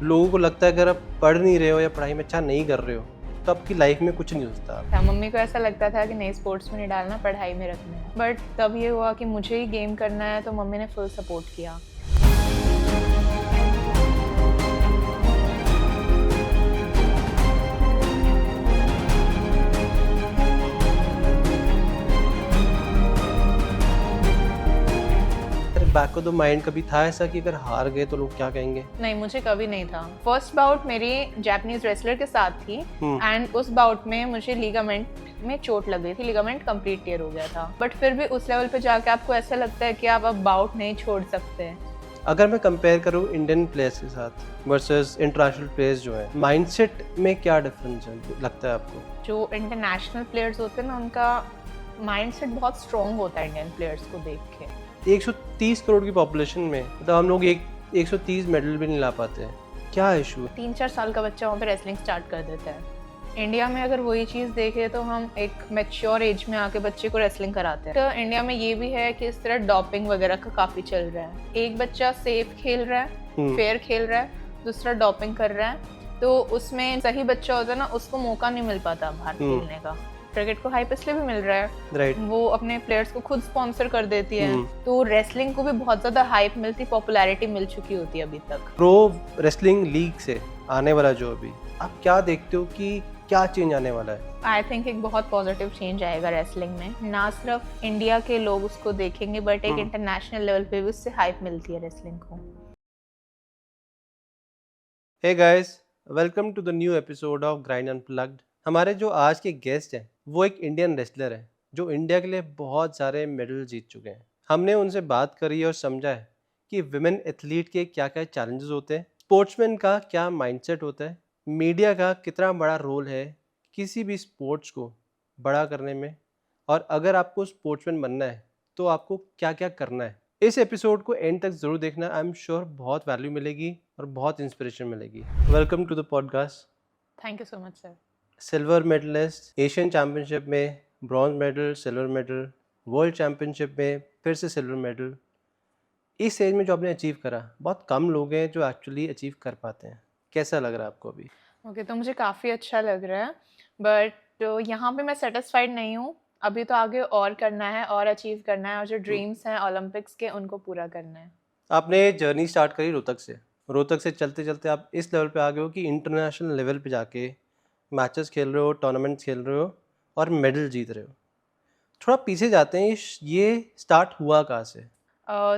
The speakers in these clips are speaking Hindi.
लोगों को लगता है अगर आप पढ़ नहीं रहे हो या पढ़ाई में अच्छा नहीं कर रहे हो तो आपकी लाइफ में कुछ नहीं हो सकता। मम्मी को ऐसा लगता था कि नहीं स्पोर्ट्स में नहीं डालना, पढ़ाई में रखना है, बट तब ये हुआ कि मुझे ही गेम करना है तो मम्मी ने फुल सपोर्ट किया। बैक ऑफ द माइंड कभी था ऐसा कि अगर हार गए तो लोग क्या कहेंगे? नहीं, मुझे कभी नहीं था। फर्स्ट बाउट मेरी जापानीज रेसलर के साथ थी एंड उस बाउट में मुझे लिगामेंट में चोट लग गई थी, लिगामेंट कंप्लीट टियर हो गया था। बट फिर भी उस लेवल पे जाके आपको ऐसा लगता है कि आप अब बाउट नहीं छोड़ सकते। अगर मैं कंपेयर करूँ इंडियन प्लेयर्स के साथ वर्सेस इंटरनेशनल प्लेयर्स जो हैं, माइंडसेट में क्या डिफरेंस है लगता है आपको? जो इंटरनेशनल प्लेयर्स होते हैं ना, उनका माइंडसेट बहुत स्ट्रॉन्ग होता है इंडियन प्लेयर्स को देख के। 130 करोड़ की पॉपुलेशन में मतलब हम लोग 130 मेडल भी नहीं ला पाते हैं, क्या इशू है? 3-4 साल का बच्चा वहाँ पे रेसलिंग स्टार्ट कर देता है। इंडिया में अगर वही चीज़ देखें तो हम एक मैच्योर एज में आके बच्चे को रेसलिंग कराते हैं। तो इंडिया में ये भी है कि इस तरह डॉपिंग वगैरह का काफ़ी चल रहा है। एक बच्चा सेफ खेल रहा है, फेयर खेल रहा है, दूसरा डॉपिंग कर रहा है, तो उसमें सही बच्चा होता है ना, उसको मौका नहीं मिल पाता बाहर खेलने का। क्रिकेट को हाइप इसलिए भी मिल रहा है, राइट। वो अपने प्लेयर्स को खुद स्पॉन्सर कर देती है, तो रेसलिंग को भी बहुत ज़्यादा हाइप मिलती, पॉपुलैरिटी मिल चुकी होती है अभी तक। प्रो रेसलिंग लीग से आने वाला जो अभी आप क्या देखते हो कि क्या चेंज आने वाला है? आई थिंक एक बहुत पॉजिटिव चेंज आएगा रेसलिंग में। ना सिर्फ इंडिया के लोग उसको देखेंगे बट एक इंटरनेशनल लेवल पे भी उससे हाइप मिलती है रेसलिंग को। Hey guys, welcome to the new episode of grind unplugged. हमारे जो आज के गेस्ट हैं वो एक इंडियन रेसलर है जो इंडिया के लिए बहुत सारे मेडल जीत चुके हैं। हमने उनसे बात करी और समझा है कि विमेन एथलीट के क्या क्या चैलेंजेस होते हैं, स्पोर्ट्समैन का क्या माइंडसेट होता है, मीडिया का कितना बड़ा रोल है किसी भी स्पोर्ट्स को बड़ा करने में, और अगर आपको स्पोर्ट्समैन बनना है तो आपको क्या क्या करना है। इस एपिसोड को एंड तक जरूर देखना, आई एम श्योर बहुत वैल्यू मिलेगी और बहुत इंस्पिरेशन मिलेगी। Welcome to the podcast. Thank you so much sir. Silver medalist, Asian championship में bronze medal, silver medal, world championship में फिर से सिल्वर मेडल। इस एज में जो आपने अचीव करा, बहुत कम लोग हैं जो एक्चुअली अचीव कर पाते हैं। कैसा लग रहा है आपको अभी? ओके, तो मुझे काफ़ी अच्छा लग रहा है, बट यहाँ पे मैं सेटिस्फाइड नहीं हूँ। अभी तो आगे और करना है और अचीव करना है, और जो ड्रीम्स हैं ओलंपिक्स के उनको पूरा करना है। आपने जर्नी स्टार्ट करी रोहतक से चलते चलते आप इस लेवल पे आ गए हो कि इंटरनेशनल लेवल पे जाके मैचेस खेल रहे हो, टूर्नामेंट्स खेल रहे हो और मेडल जीत रहे हो। थोड़ा पीछे जाते हैं, ये स्टार्ट हुआ कहाँ से?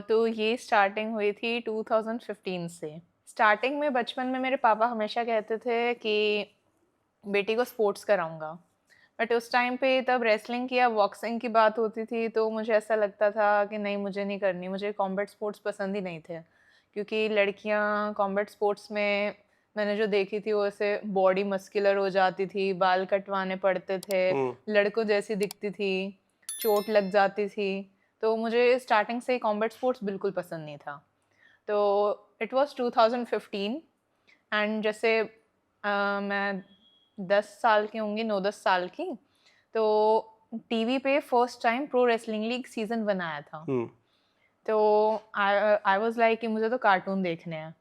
तो ये स्टार्टिंग हुई थी 2015 से। स्टार्टिंग में बचपन में मेरे पापा हमेशा कहते थे कि बेटी को स्पोर्ट्स कराऊंगा, बट उस टाइम पे तब रेसलिंग की या बॉक्सिंग की बात होती थी, तो मुझे ऐसा लगता था कि नहीं, मुझे नहीं करनी, मुझे कॉम्बैट स्पोर्ट्स पसंद ही नहीं थे। क्योंकि लड़कियां कॉम्बैट स्पोर्ट्स में मैंने जो देखी थी वो ऐसे बॉडी मस्कुलर हो जाती थी, बाल कटवाने पड़ते थे, लड़कों जैसी दिखती थी, चोट लग जाती थी, तो मुझे स्टार्टिंग से ही कॉम्बैट स्पोर्ट्स बिल्कुल पसंद नहीं था। तो इट वाज 2015 एंड जैसे मैं 10 साल की होंगी, 9-10 साल की, तो टीवी पे first time pro wrestling league season 1 आया था। तो आई वाज लाइक कि मुझे तो कार्टून देखने हैं,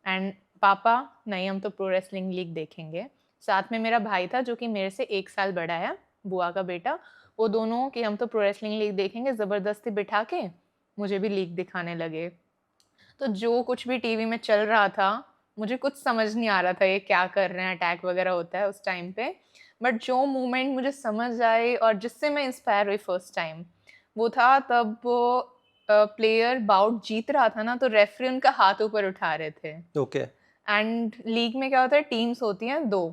एंड पापा नहीं, हम तो प्रो रेसलिंग लीग देखेंगे। साथ में मेरा भाई था जो कि मेरे से 1 साल बड़ा है, बुआ का बेटा। वो दोनों कि हम तो प्रो रेसलिंग लीग देखेंगे, ज़बरदस्ती बिठा के मुझे भी लीग दिखाने लगे। तो जो कुछ भी टीवी में चल रहा था, मुझे कुछ समझ नहीं आ रहा था ये क्या कर रहे हैं, अटैक वगैरह होता है उस टाइम पे। बट जो मूवमेंट मुझे समझ आई और जिससे मैं इंस्पायर हुई फर्स्ट टाइम, वो था तब वो प्लेयर बाउट जीत रहा था ना, तो रेफरी उनका हाथ ऊपर उठा रहे थे। ओके। एंड लीग में क्या होता है, टीम्स होती हैं 2,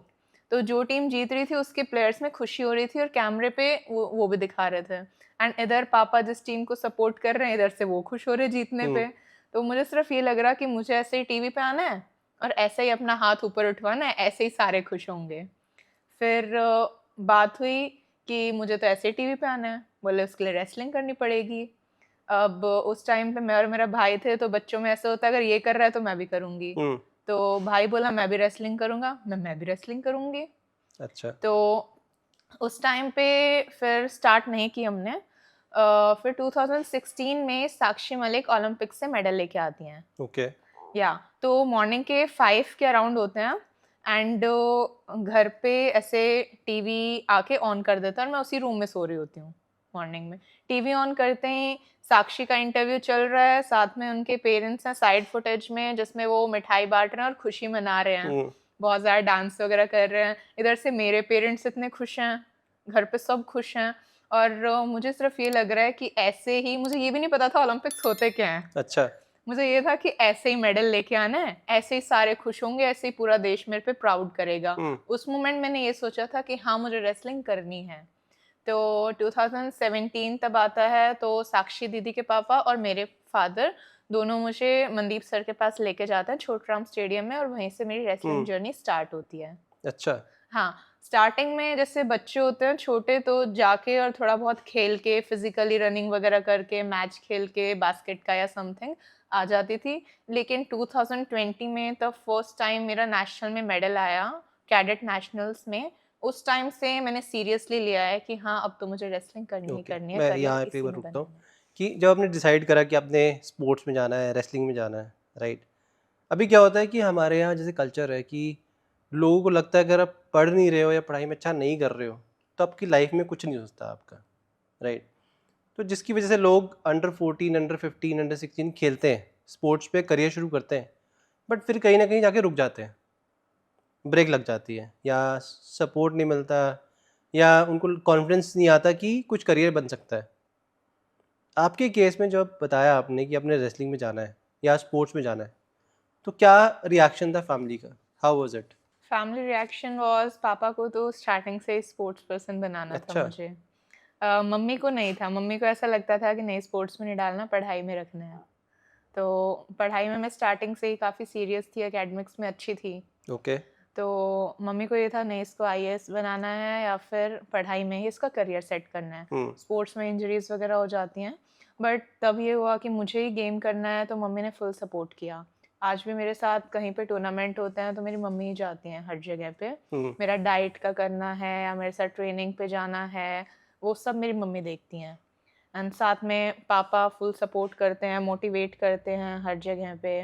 तो जो टीम जीत रही थी उसके प्लेयर्स में खुशी हो रही थी और कैमरे पे वो भी दिखा रहे थे, एंड इधर पापा जिस टीम को सपोर्ट कर रहे हैं, इधर से वो खुश हो रहे जीतने पे। तो मुझे सिर्फ ये लग रहा कि मुझे ऐसे ही टीवी पे आना है और ऐसे ही अपना हाथ ऊपर उठवाना है, ऐसे ही सारे खुश होंगे। फिर बात हुई कि मुझे तो ऐसे ही टीवी पे आना है, बोले उसके लिए रेसलिंग करनी पड़ेगी। अब उस टाइम पे मैं और मेरा भाई थे, तो बच्चों में ऐसा होता है अगर ये कर रहा है तो मैं भी करूँगी। तो भाई बोला मैं भी रेसलिंग करूँगा, मैं भी रेसलिंग करूँगी। अच्छा। तो उस टाइम पे फिर स्टार्ट नहीं की हमने। फिर 2016 में साक्षी मलिक ओलंपिक से मेडल लेके आती हैं। ओके। या तो मॉर्निंग के 5 के अराउंड होते हैं एंड घर पे ऐसे टीवी आके ऑन कर देता है और मैं उसी रूम में सो रही होती हूँ मॉर्निंग में। टीवी ऑन करते ही साक्षी का इंटरव्यू चल रहा है, साथ में उनके पेरेंट्स हैं साइड फुटेज में जिसमें वो मिठाई बाँट रहे हैं और खुशी मना रहे हैं। हुँ, बहुत ज़्यादा डांस वगैरह कर रहे हैं। इधर से मेरे पेरेंट्स इतने खुश हैं, घर पे सब खुश हैं और मुझे सिर्फ़ ये लग रहा है कि ऐसे ही मुझे ये भी नहीं पता था ओलंपिक्स होते क्या हैं। अच्छा। मुझे ये था कि ऐसे ही मेडल लेके आना है, ऐसे ही सारे खुश होंगे, ऐसे ही पूरा देश मेरे पे प्राउड करेगा। हुँ, उस मोमेंट मैंने ये सोचा था कि हाँ, मुझे रेसलिंग करनी है। तो 2017 तब आता है तो साक्षी दीदी के पापा और मेरे फादर दोनों मुझे मनदीप सर के पास लेके जाते हैं छोटराम स्टेडियम में और वहीं से मेरी रेसलिंग हुँ, जर्नी स्टार्ट होती है। अच्छा। हाँ, स्टार्टिंग में जैसे बच्चे होते हैं छोटे तो जाके और थोड़ा बहुत खेल के फिज़िकली रनिंग वगैरह करके, मैच खेल के बास्केट का या समथिंग आ जाती थी। लेकिन 2020 में तब फर्स्ट टाइम मेरा नेशनल में मेडल आया, कैडेट नेशनल्स में। उस टाइम से मैंने सीरियसली लिया है कि हाँ, अब तो मुझे रेसलिंग करनी ही ओके, करनी है, मैं करियर यहाँ पे एक इसी बार में रुकता हूँ बनाना है। कि जब आपने डिसाइड करा कि आपने स्पोर्ट्स में जाना है, रेसलिंग में जाना है, राइट? अभी क्या होता है कि हमारे यहाँ जैसे कल्चर है कि लोगों को लगता है अगर आप पढ़ नहीं रहे हो या पढ़ाई में अच्छा नहीं कर रहे हो, तो आपकी लाइफ में कुछ नहीं हो सकता आपका, राइट? तो जिसकी वजह से लोग अंडर 14, अंडर 15, अंडर 16 खेलते हैं, स्पोर्ट्स पे करियर शुरू करते हैं, बट फिर कहीं न कहीं जाके रुक जाते हैं, ब्रेक लग जाती है या सपोर्ट नहीं मिलता या उनको कॉन्फिडेंस नहीं आता कि कुछ करियर बन सकता है। आपके केस में जब बताया आपने कि आपने रेसलिंग में जाना है या स्पोर्ट्स में जाना है, तो क्या रिएक्शन था फैमिली का? How was it? Family reaction was पापा को तो स्टार्टिंग से ही स्पोर्ट्स पर्सन बनाना था अच्छा। मुझे। मम्मी को नहीं था, मम्मी को ऐसा लगता था कि नहीं स्पोर्ट्स में नहीं डालना, पढ़ाई में रखना है। तो पढ़ाई में मैं स्टार्टिंग से ही काफ़ी सीरियस थी, एकेडमिक्स में अच्छी थी। ओके। तो मम्मी को ये था नहीं इसको आईएएस बनाना है या फिर पढ़ाई में ही इसका करियर सेट करना है। हुँ, स्पोर्ट्स में इंजरीज़ वगैरह हो जाती हैं। बट तब ये हुआ कि मुझे ही गेम करना है तो मम्मी ने फुल सपोर्ट किया। आज भी मेरे साथ कहीं पे टूर्नामेंट होते हैं तो मेरी मम्मी ही जाती हैं हर जगह पे। हुँ, मेरा डाइट का करना है या मेरे साथ ट्रेनिंग पे जाना है, वो सब मेरी मम्मी देखती हैं। एंड साथ में पापा फुल सपोर्ट करते हैं, मोटिवेट करते हैं हर जगह पे।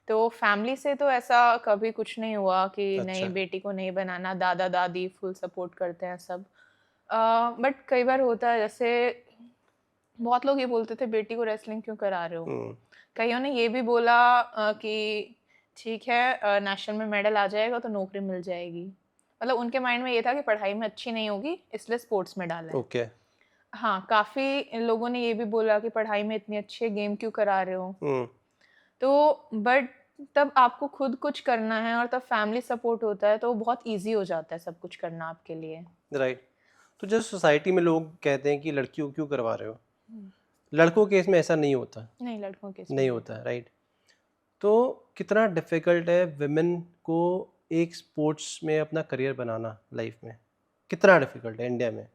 तो फैमिली से तो ऐसा कभी कुछ नहीं हुआ कि नहीं अच्छा। बेटी को नहीं बनाना, दादा-दादी फुल सपोर्ट करते हैं सब। बट कई बार होता है जैसे बहुत लोग ये बोलते थे बेटी को रेसलिंग क्यों करा रहे हो? हुँ, कईयों ने ये भी बोला कि ठीक है नेशनल में मेडल आ जाएगा तो नौकरी मिल जाएगी। मतलब उनके माइंड में ये था कि पढ़ाई में अच्छी नहीं होगी इसलिए स्पोर्ट्स में डाला है। ओके। हाँ, काफ़ी लोगों ने ये भी बोला कि पढ़ाई में इतनी अच्छी है, गेम क्यों करा रहे हो? हुँ, तो बट तब आपको खुद कुछ करना है और तब फैमिली सपोर्ट होता है, तो बहुत ईज़ी हो जाता है सब कुछ करना आपके लिए। राइट। तो जैसे सोसाइटी में लोग कहते हैं कि लड़कियों को क्यों करवा रहे हो? हुँ। लड़कों के केस में ऐसा नहीं होता, नहीं, लड़कों के इसमें नहीं नहीं होता, था। राइट? तो कितना डिफ़िकल्ट है वुमेन को एक स्पोर्ट्स में अपना करियर बनाना लाइफ़ में? कितना डिफ़िकल्ट है इंडिया में?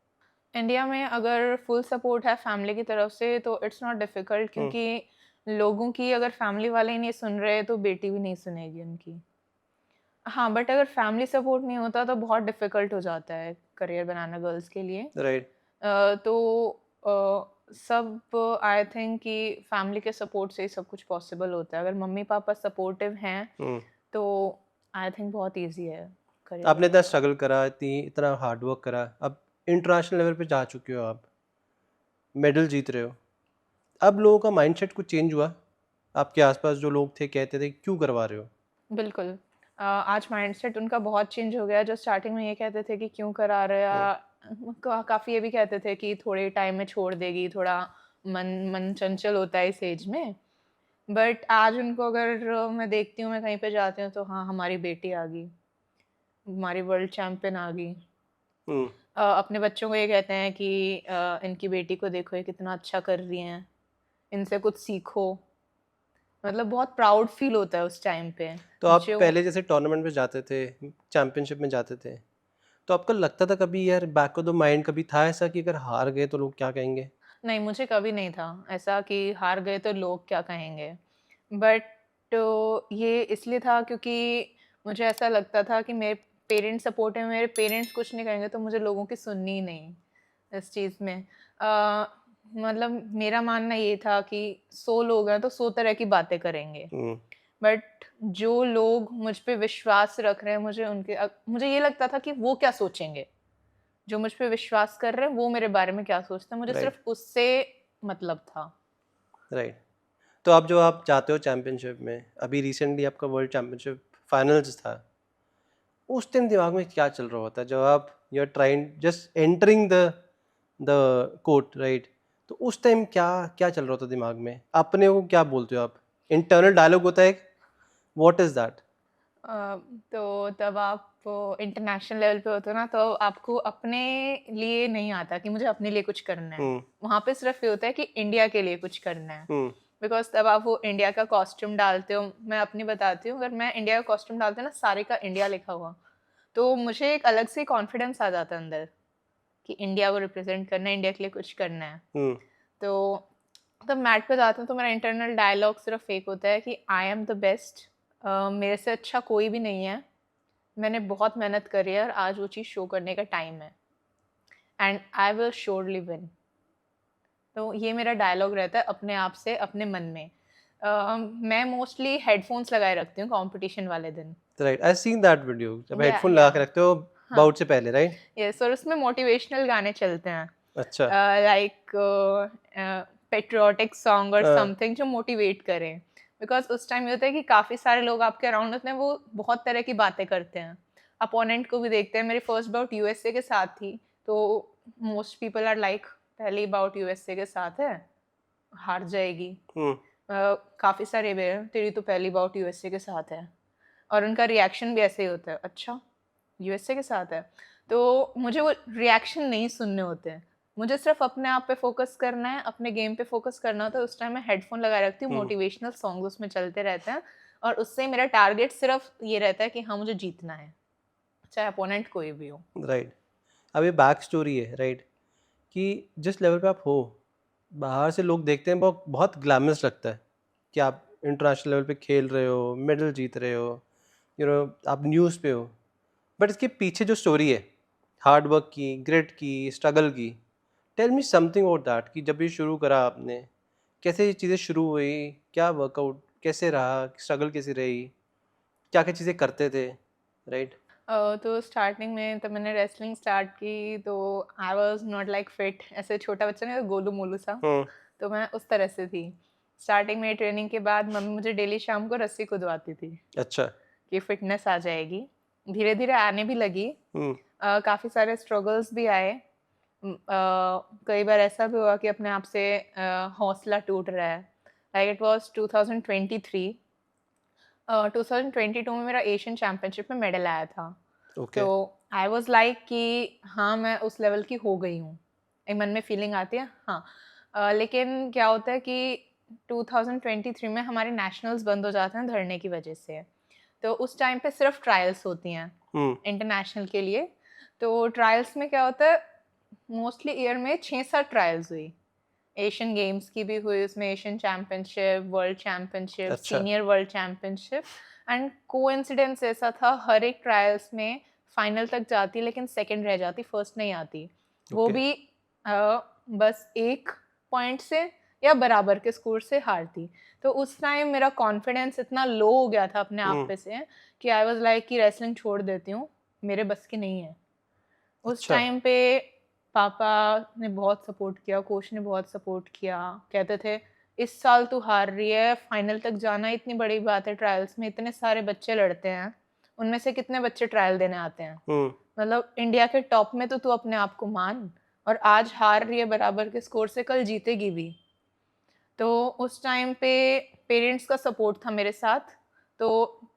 इंडिया में अगर फुल सपोर्ट है फैमिली की तरफ से तो इट्स नॉट डिफ़िकल्ट हुँ, क्योंकि लोगों की अगर फैमिली वाले ही नहीं सुन रहे, तो बेटी भी नहीं सुनेगी उनकी। हाँ, बट अगर फैमिली सपोर्ट नहीं होता तो बहुत डिफ़िकल्ट हो जाता है करियर बनाना गर्ल्स के लिए। राइट। तो सब आई थिंक कि फैमिली के सपोर्ट से ही सब कुछ पॉसिबल होता है। अगर मम्मी-पापा सपोर्टिव हैं, हुँ। तो आई थिंक बहुत ईज़ी है करियर आपने इतना बनाना। स्ट्रगल करा, इतना हार्ड वर्क करा, अब इंटरनेशनल लेवल पे जा चुके हो आप, मेडल जीत रहे हो। अब लोगों का माइंडसेट कुछ चेंज हुआ? आपके आस-पास जो लोग थे कहते थे क्यों करवा रहे हो? बिल्कुल। आज माइंडसेट उनका बहुत चेंज हो गया है, जो स्टार्टिंग में ये कहते थे कि क्यों करा रहे हुँ, या काफ़ी ये भी कहते थे कि थोड़े टाइम में छोड़ देगी, थोड़ा मन मन चंचल होता है इस एज में। बट आज उनको अगर मैं देखती हूँ, मैं कहीं पे जाती हूँ तो हाँ, हमारी बेटी आ गई, हमारी वर्ल्ड चैंपियन आ गई। हुँ, अपने बच्चों को ये कहते हैं कि इनकी बेटी को देखो ये कितना अच्छा कर रही हैं, इनसे कुछ सीखो। मतलब बहुत प्राउड फील होता है उस टाइम पे। तो आप जो पहले जैसे टूर्नामेंट में जाते थे, चैंपियनशिप में जाते थे, तो आपको लगता था कभी यार बैक ऑफ द माइंड कभी था ऐसा कि अगर हार गए तो लोग क्या कहेंगे? नहीं, मुझे कभी नहीं था ऐसा कि हार गए तो लोग क्या कहेंगे। बट ये इसलिए था क्योंकि मुझे ऐसा लगता था कि मेरे पेरेंट्स सपोर्टिव हैं, मेरे पेरेंट्स कुछ नहीं कहेंगे तो मुझे लोगों की सुननी ही नहीं इस चीज़ में। मतलब मेरा मानना ये था कि 100 लोग हैं तो 100 तरह की बातें करेंगे। हुँ, बट जो लोग मुझ पे विश्वास रख रहे हैं, मुझे ये लगता था कि वो क्या सोचेंगे, जो मुझ पे विश्वास कर रहे हैं वो मेरे बारे में क्या सोचते हैं, मुझे राइट सिर्फ उससे मतलब था। राइट। तो आप जो आप चाहते हो चैम्पियनशिप में, अभी रिसेंटली आपका वर्ल्ड चैम्पियनशिप फाइनल्स था, उस टाइम दिमाग में क्या चल रहा होता है जब आप you are trying just entering the court, right? तो उस टाइम क्या क्या चल रहा होता दिमाग में? अपने को क्या बोलते हो आप? इंटरनल डायलॉग होता है, व्हाट इज दैट? तो तब आप इंटरनेशनल लेवल पे होते हो ना, तो आपको अपने लिए नहीं आता कि मुझे अपने लिए कुछ करना है। हम्म वहाँ पे सिर्फ ये होता है कि इंडिया के लिए कुछ करना है। हम्म बिकॉज तब आप वो इंडिया का कॉस्ट्यूम डालते हो। मैं अपनी बताती हूँ, अगर मैं इंडिया का कॉस्ट्यूम डालती हूँ ना, सारे का इंडिया लिखा हुआ, तो मुझे एक अलग से कॉन्फिडेंस आ जाता है अंदर कि इंडिया को रिप्रेजेंट करना है, इंडिया के लिए कुछ करना है। हम्म तो तब मैट पे जाती हूँ तो मेरा इंटरनल डायलॉग सिर्फ एक होता है कि आई एम द बेस्ट, मेरे से अच्छा कोई भी नहीं है, मैंने बहुत मेहनत करी है और आज वो चीज़ शो करने का टाइम है, and I will surely win. तो ये मेरा डायलॉग रहता है अपने आप से, अपने मन में। मैं मोस्टली हेडफोन्स लगाए रखती हूँ कंपटीशन वाले दिन। Right, I seen that video, जब या हेडफोन या लगा के रखते हो हाँ, बाउट से पहले, राइट? यस, और उसमें मोटिवेशनल गाने चलते हैं, अच्छा। लाइक पेट्रियोटिक सॉन्ग और हाँ, समथिंग जो मोटिवेट करें। बिकॉज उस टाइम ये होता है कि काफ़ी सारे लोग आपके अराउंड होते हैं, वो बहुत तरह की बातें करते हैं, अपोनेंट को भी देखते हैं। मेरी फर्स्ट बाउट यूएसए के साथ थी, तो मोस्ट पीपल आर लाइक, पहली बाउट यूएसए के साथ है, हार जाएगी। हम्म काफ़ी सारे वे हैं, तेरी तो पहली बाउट यूएसए के साथ है, और उनका रिएक्शन भी ऐसे ही होता है, अच्छा यूएसए के साथ है। तो मुझे वो रिएक्शन नहीं सुनने होते हैं, मुझे सिर्फ अपने आप पे फोकस करना है, अपने गेम पे फोकस करना होता है। उस टाइम मैं हेडफोन लगाए रखती हूँ, हम्म मोटिवेशनल सॉन्ग उसमें चलते रहते हैं, और उससे मेरा टारगेट सिर्फ ये रहता है कि हाँ, मुझे जीतना है, चाहे अपोनेंट कोई भी हो। राइट। अब ये बैक स्टोरी है, राइट? कि जिस लेवल पे आप हो, बाहर से लोग देखते हैं, बहुत बहुत ग्लैमरस लगता है कि आप इंटरनेशनल लेवल पे खेल रहे हो, मेडल जीत रहे हो, यू नो, आप न्यूज़ पे हो। बट इसके पीछे जो स्टोरी है, हार्ड वर्क की, ग्रिट की, स्ट्रगल की, tell me something about that, कि जब ये शुरू करा आपने, कैसे ये चीज़ें शुरू हुई, क्या वर्कआउट कैसे रहा, स्ट्रगल कैसी रही, क्या क्या चीज़ें करते थे, राइट? तो स्टार्टिंग में तब मैंने रेसलिंग स्टार्ट की, तो I was not like fit, ऐसे छोटा बच्चा नहीं, गोलू मोलू सा, हम्म तो मैं उस तरह से थी। स्टार्टिंग में ट्रेनिंग के बाद मम्मी मुझे डेली शाम को रस्सी कूदवाती थी अच्छा। कि फिटनेस आ जाएगी। धीरे धीरे आने भी लगी। हम्म काफ़ी सारे स्ट्रगल्स भी आए। कई बार ऐसा भी हुआ कि अपने आप से हौसला टूट रहा है। Like it was 2023। 2022 में मेरा एशियन चैम्पियनशिप में मेडल आया था। ओके। तो आई वाज लाइक कि हाँ, मैं उस लेवल की हो गई हूँ। एक मन में फीलिंग आती है, हाँ। लेकिन क्या होता है कि 2023 में हमारे नेशनल्स बंद हो जाते हैं धरने की वजह से। तो उस टाइम पे सिर्फ ट्रायल्स होती हैं हम्म इंटरनेशनल के लिए। तो ट्रायल्स में क्या होता है, मोस्टली ईयर में 6-7 ट्रायल्स हुई। एशियन गेम्स की भी हुई, उसमें एशियन चैम्पियनशिप, वर्ल्ड चैम्पियनशिप, अच्छा। Senior world championship. And coincidence ऐसा था, हर एक ट्रायल्स में फाइनल तक जाती लेकिन सेकंड रह जाती, फर्स्ट नहीं आती। वो ओके। भी बस एक पॉइंट से या बराबर के स्कोर से हारती। तो उस टाइम मेरा कॉन्फिडेंस इतना लो हो गया था अपने आप हम्म पे से कि आई वाज लाइक कि रेसलिंग छोड़ देती हूँ, मेरे बस की नहीं है। उस अच्छा। टाइम पे पापा ने बहुत सपोर्ट किया, कोच ने बहुत सपोर्ट किया। कहते थे, "इस साल तू हार रही है, फाइनल तक जाना इतनी बड़ी बात है, ट्रायल्स में इतने सारे बच्चे लड़ते हैं, उनमें से कितने बच्चे ट्रायल देने आते हैं? हम्म मतलब इंडिया के टॉप में तो तू अपने आप को मान, और आज हार रही है बराबर के स्कोर से, कल जीतेगी भी।" तो उस टाइम पे पेरेंट्स का सपोर्ट था मेरे साथ। तो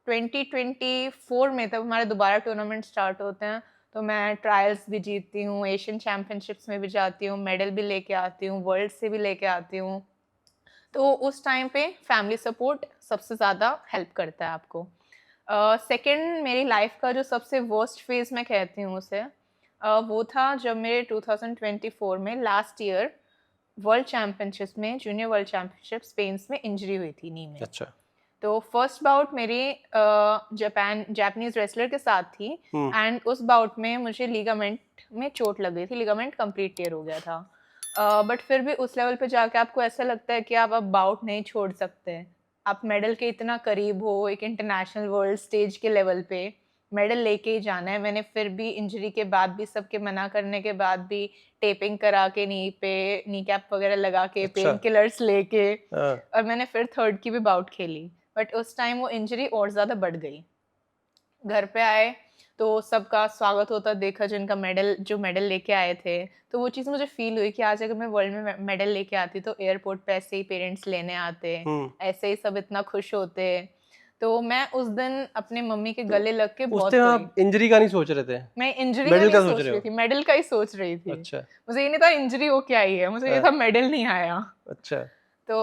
2024 में तब हमारे दोबारा टूर्नामेंट स्टार्ट होते हैं, तो मैं ट्रायल्स भी जीतती हूँ, एशियन चैम्पियनशिप्स में भी जाती हूँ, मेडल भी लेके आती हूँ, वर्ल्ड से भी लेके आती हूँ। तो उस टाइम पे फैमिली सपोर्ट सबसे ज़्यादा हेल्प करता है आपको। सेकंड, मेरी लाइफ का जो सबसे वर्स्ट फेज़ मैं कहती हूँ उसे, वो था जब मेरे 2024 में लास्ट ईयर वर्ल्ड चैम्पियनशिप्स में, जूनियर वर्ल्ड चैम्पियनशिप स्पेन में इंजरी हुई थी नी में। अच्छा। तो फर्स्ट बाउट मेरी जापानीज रेसलर के साथ थी, हम्म एंड उस बाउट में मुझे लिगामेंट में चोट लग गई थी, लिगामेंट कंप्लीट टेयर हो गया था। बट फिर भी उस लेवल पे जाके आपको ऐसा लगता है कि आप अब बाउट नहीं छोड़ सकते, आप मेडल के इतना करीब हो, एक इंटरनेशनल वर्ल्ड स्टेज के लेवल पे मेडल लेके ही जाना है। मैंने फिर भी इंजरी के बाद भी, सबके मना करने के बाद भी, टेपिंग करा के नी पे, नी कैप वगैरह लगा के, अच्छा। पेन किलर्स लेके, हाँ। और मैंने फिर थर्ड की भी बाउट खेली। बट उस टाइम वो इंजरी और ज़्यादा बढ़ गई। घर पे आए तो सबका स्वागत होता देखा, जिनका मेडल लेके आए थे। तो वो चीज़ मुझे फ़ील हुई कि आज अगर मैं वर्ल्ड में मेडल लेके आती तो एयरपोर्ट पे ऐसे ही पेरेंट्स लेने आते, हम्म। ऐसे ही सब इतना खुश होते। तो मैं उस दिन अपने मम्मी के तो गले लग के उस बहुत टाइम रोई। आप इंजरी का नहीं सोच रहे थे, मैं इंजरी का मेडल नहीं का सोच सोच रहे रही हो? थी, मेडल का ही सोच रही थी। अच्छा। मुझे ये नहीं था इंजरी हो क्या ही है, मुझे ये हाँ। था मेडल नहीं आया। अच्छा। तो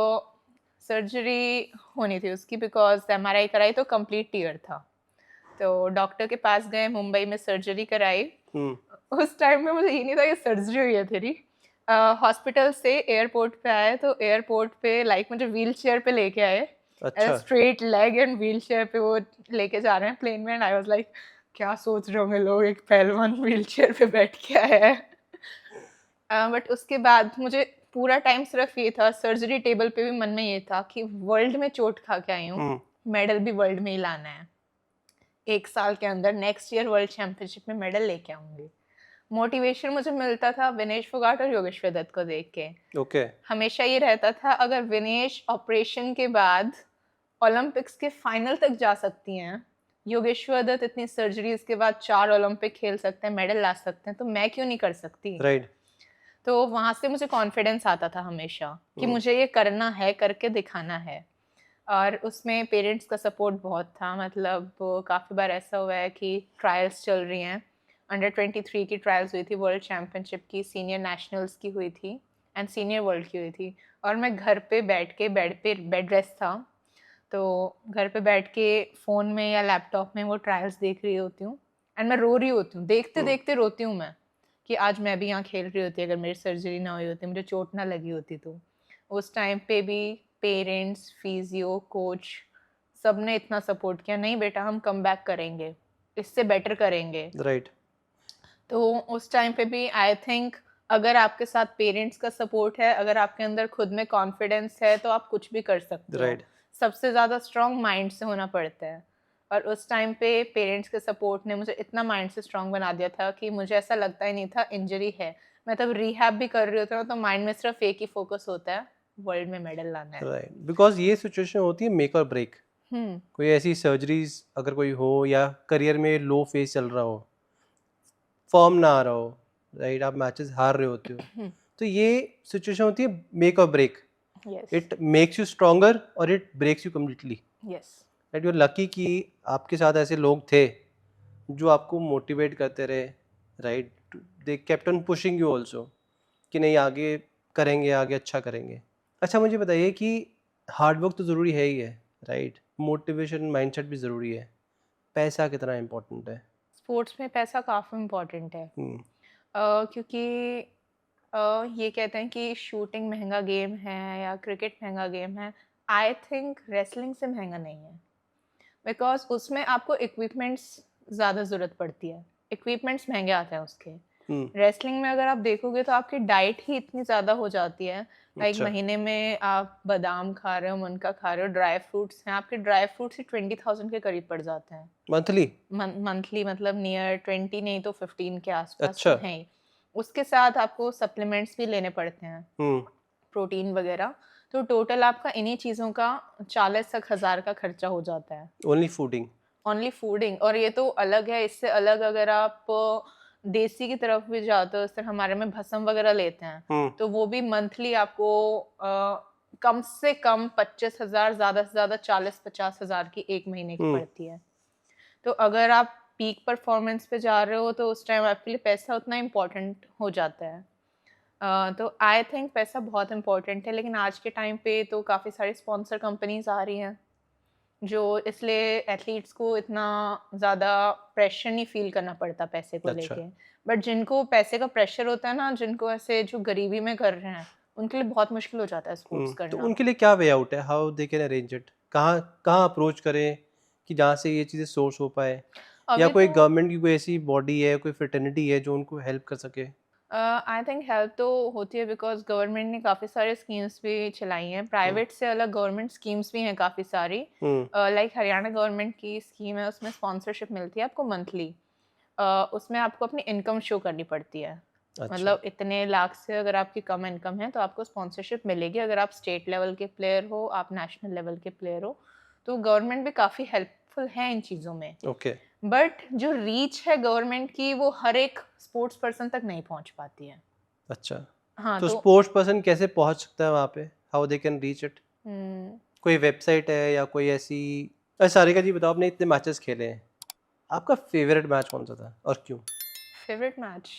सर्जरी होनी थी उसकी, बिकॉज़ एमआरआई कराई तो कंप्लीट टीयर था। तो डॉक्टर के पास गए, मुंबई में सर्जरी कराई। हम्म। उस टाइम में मुझे ये नहीं था कि सर्जरी हुई है तेरी। हॉस्पिटल से एयरपोर्ट पे आए तो एयरपोर्ट पे मुझे व्हीलचेयर पे लेके आए। अच्छा। स्ट्रेट लेग एंड व्हीलचेयर पे वो लेके जा रहे हैं प्लेन में, एंड आई वाज लाइक क्या सोच रहे होंगे लोग, एक पहलवान व्हीलचेयर पे बैठ के आया है। बट उसके बाद मुझे पूरा टाइम सिर्फ ये था, सर्जरी टेबल पे भी मन में ये था कि वर्ल्ड में चोट खा के आई हूँ, हम्म। मेडल भी वर्ल्ड में ही लाना है। 1 साल के अंदर नेक्स्ट ईयर वर्ल्ड चैंपियनशिप में मेडल लेके आऊँगी। मोटिवेशन मुझे मिलता था विनेश फोगाट और योगेश्वर दत्त को देख के। ओके। हमेशा ये रहता था, अगर विनेश ऑपरेशन के बाद ओलंपिक्स के फाइनल तक जा सकती हैं, योगेश्वर दत्त इतनी सर्जरीज के बाद 4 ओलंपिक खेल सकते हैं, मेडल ला सकते हैं, तो मैं क्यों नहीं कर सकती? राइट। तो वहाँ से मुझे कॉन्फिडेंस आता था हमेशा कि मुझे ये करना है, करके दिखाना है। और उसमें पेरेंट्स का सपोर्ट बहुत था। मतलब काफ़ी बार ऐसा हुआ है कि ट्रायल्स चल रही हैं, अंडर 23 की ट्रायल्स हुई थी, वर्ल्ड चैम्पियनशिप की, सीनियर नेशनल्स की हुई थी, एंड सीनियर वर्ल्ड की हुई थी, और मैं घर पे बैठ के, बेड रेस्ट था, तो घर पे बैठ के फ़ोन में या लैपटॉप में वो ट्रायल्स देख रही होती हूँ, एंड मैं रो रही होती हूँ, देखते देखते रोती हूँ मैं, कि आज मैं भी यहाँ खेल रही होती अगर मेरी सर्जरी ना हुई होती, मुझे चोट ना लगी होती। तो उस टाइम पे भी पेरेंट्स, फिजियो, कोच, सब ने इतना सपोर्ट किया, नहीं बेटा हम कम बैक करेंगे, इससे बेटर करेंगे। राइट। तो उस टाइम पे भी आई थिंक अगर आपके साथ पेरेंट्स का सपोर्ट है, अगर आपके अंदर खुद में कॉन्फिडेंस है, तो आप कुछ भी कर सकते हो। राइट। सबसे ज़्यादा स्ट्रॉन्ग माइंड से होना पड़ता है, और उस टाइम पे पेरेंट्स के सपोर्ट ने मुझे इतना माइंड से स्ट्रॉन्ग बना दिया था कि मुझे ऐसा लगता ही नहीं था इंजरी है। मैं तब रिहैब भी कर रही होती हूँ, तो माइंड में सिर्फ एक ही फोकस होता है, वर्ल्ड में मेडल लाना है। राइट, बिकॉज ये सिचुएशन होती है मेक और ब्रेक। हम्म। कोई ऐसी सर्जरीज अगर कोई हो, या करियर में लो फेज चल रहा हो, फॉर्म ना आ रहा हो, राइट, आप मैचेस हार रहे होते हो, तो ये सिचुएशन होती है मेक और break. Yes. It makes you stronger और it breaks you completely. Yes. Right, you are lucky कि आपके साथ ऐसे लोग थे जो आपको मोटिवेट करते रहे, right, they kept on pushing you also, कि नहीं आगे करेंगे, आगे अच्छा करेंगे। अच्छा, मुझे बताइए कि हार्डवर्क तो ज़रूरी है ही है, राइट, मोटिवेशन, माइंडसेट भी ज़रूरी है, पैसा कितना इम्पोर्टेंट है? स्पोर्ट्स में पैसा काफ़ी इम्पोर्टेंट है। हम्म। क्योंकि ये कहते हैं कि शूटिंग महंगा गेम है या क्रिकेट महंगा गेम है। आई थिंक रेसलिंग से महंगा नहीं है, बिकॉज उसमें आपको इक्विपमेंट्स ज़्यादा ज़रूरत पड़ती है, इक्विपमेंट्स महंगे आते हैं उसके। हम्म। रेसलिंग में अगर आप देखोगे तो आपकी डाइट ही इतनी ज़्यादा हो जाती है, लाइक अच्छा। महीने में आप बादाम खा रहे हो, मुनका खा रहे हो, ड्राई फ्रूट्स हैं, आपके ड्राई फ्रूट्स ही 20,000 के करीब पड़ जाते हैं मंथली? मंथली। मतलब नियर 20 नहीं तो 15 के आसपास अच्छा। तो हैं ही। उसके साथ आपको सप्लीमेंट्स भी लेने पड़ते हैं, हम्म। प्रोटीन वगैरह। तो टोटल आपका इन्हीं चीज़ों का 40 तक हज़ार का खर्चा हो जाता है, ओनली फूडिंग? Only fooding. और ये तो अलग है, इससे अलग अगर आप देसी की तरफ भी जाते हो, इस तरह हमारे में भस्म वगैरह लेते हैं, हम्म। तो वो भी मंथली आपको कम से कम 25,000, ज़्यादा से ज़्यादा 40-50,000 की 1 महीने की पड़ती है। तो अगर आप पीक परफॉर्मेंस पे जा रहे हो तो उस टाइम आपके लिए पैसा उतना इम्पोर्टेंट हो जाता है। तो आई थिंक पैसा बहुत इम्पोर्टेंट है, लेकिन आज के टाइम पे तो काफ़ी सारी स्पॉन्सर कंपनीज आ रही हैं, जो इसलिए एथलीट्स को इतना ज़्यादा प्रेशर नहीं फील करना पड़ता पैसे को अच्छा। लेके। बट जिनको पैसे का प्रेशर होता है ना, जिनको ऐसे जो गरीबी में कर रहे हैं, उनके लिए बहुत मुश्किल हो जाता है स्पोर्ट्स तो करना। उनके लिए क्या वे आउट है? How they can arrange it? कहाँ कहाँ अप्रोच करें कि जहाँ से ये चीज़ें सोर्स हो पाए, या अभी कोई तो गवर्नमेंट की कोई ऐसी बॉडी है, कोई फ्रेटर्निटी है जो उनको हेल्प कर सके? आई थिंक हेल्प तो होती है बिकॉज गवर्नमेंट ने काफ़ी सारे स्कीम्स भी चलाई हैं, प्राइवेट से अलग गवर्नमेंट स्कीम्स भी हैं काफ़ी सारी। हम्म। लाइक हरियाणा गवर्नमेंट की स्कीम है, उसमें स्पॉन्सरशिप मिलती है आपको मंथली। उसमें आपको अपनी इनकम शो करनी पड़ती है, अच्छा। मतलब इतने लाख से अगर आपकी कम इनकम है तो आपको स्पॉन्सरशिप मिलेगी। अगर आप स्टेट लेवल के प्लेयर हो, आप नेशनल लेवल के प्लेयर हो, तो गवर्नमेंट भी काफ़ी हेल्पफुल है इन चीज़ों में। ओके। बट जो रीच है गवर्नमेंट की वो हर एक स्पोर्ट्स पर्सन तक नहीं पहुंच पाती है। अच्छा, हाँ, तो तो स्पोर्ट्स पर्सन कैसे पहुंच सकता है वहाँ पे? How they can reach it? Hmm, कोई वेबसाइट है या कोई ऐसी? सारिका जी बताओ, आपने इतने मैचेस खेले हैं, आपका फेवरेट मैच कौन सा था और क्यों? Favourite match.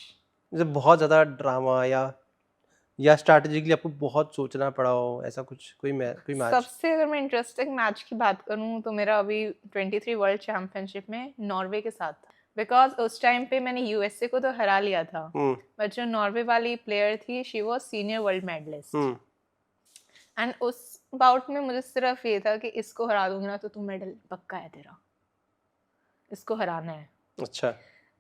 जैसे बहुत ज़्यादा ड्रामा या स्ट्रैटेजिकली आपको बहुत सोचना पड़ा हो, ऐसा कुछ कोई मैच? सबसे अगर मैं इंटरेस्टिंग मैच की बात करूं तो मेरा अभी 23 वर्ल्ड चैंपियनशिप में नॉर्वे के साथ था। बिकॉज उस टाइम पे मैंने यूएसए को तो हरा लिया था, हुँ, बट जो नॉर्वे वाली प्लेयर थी she was senior world medalist. Hmm, and उस बाउट में मुझे सिर्फ ये था कि इसको हरा दूंगी ना तो तू मेडल पक्का है तेरा, इसको हराना है। अच्छा,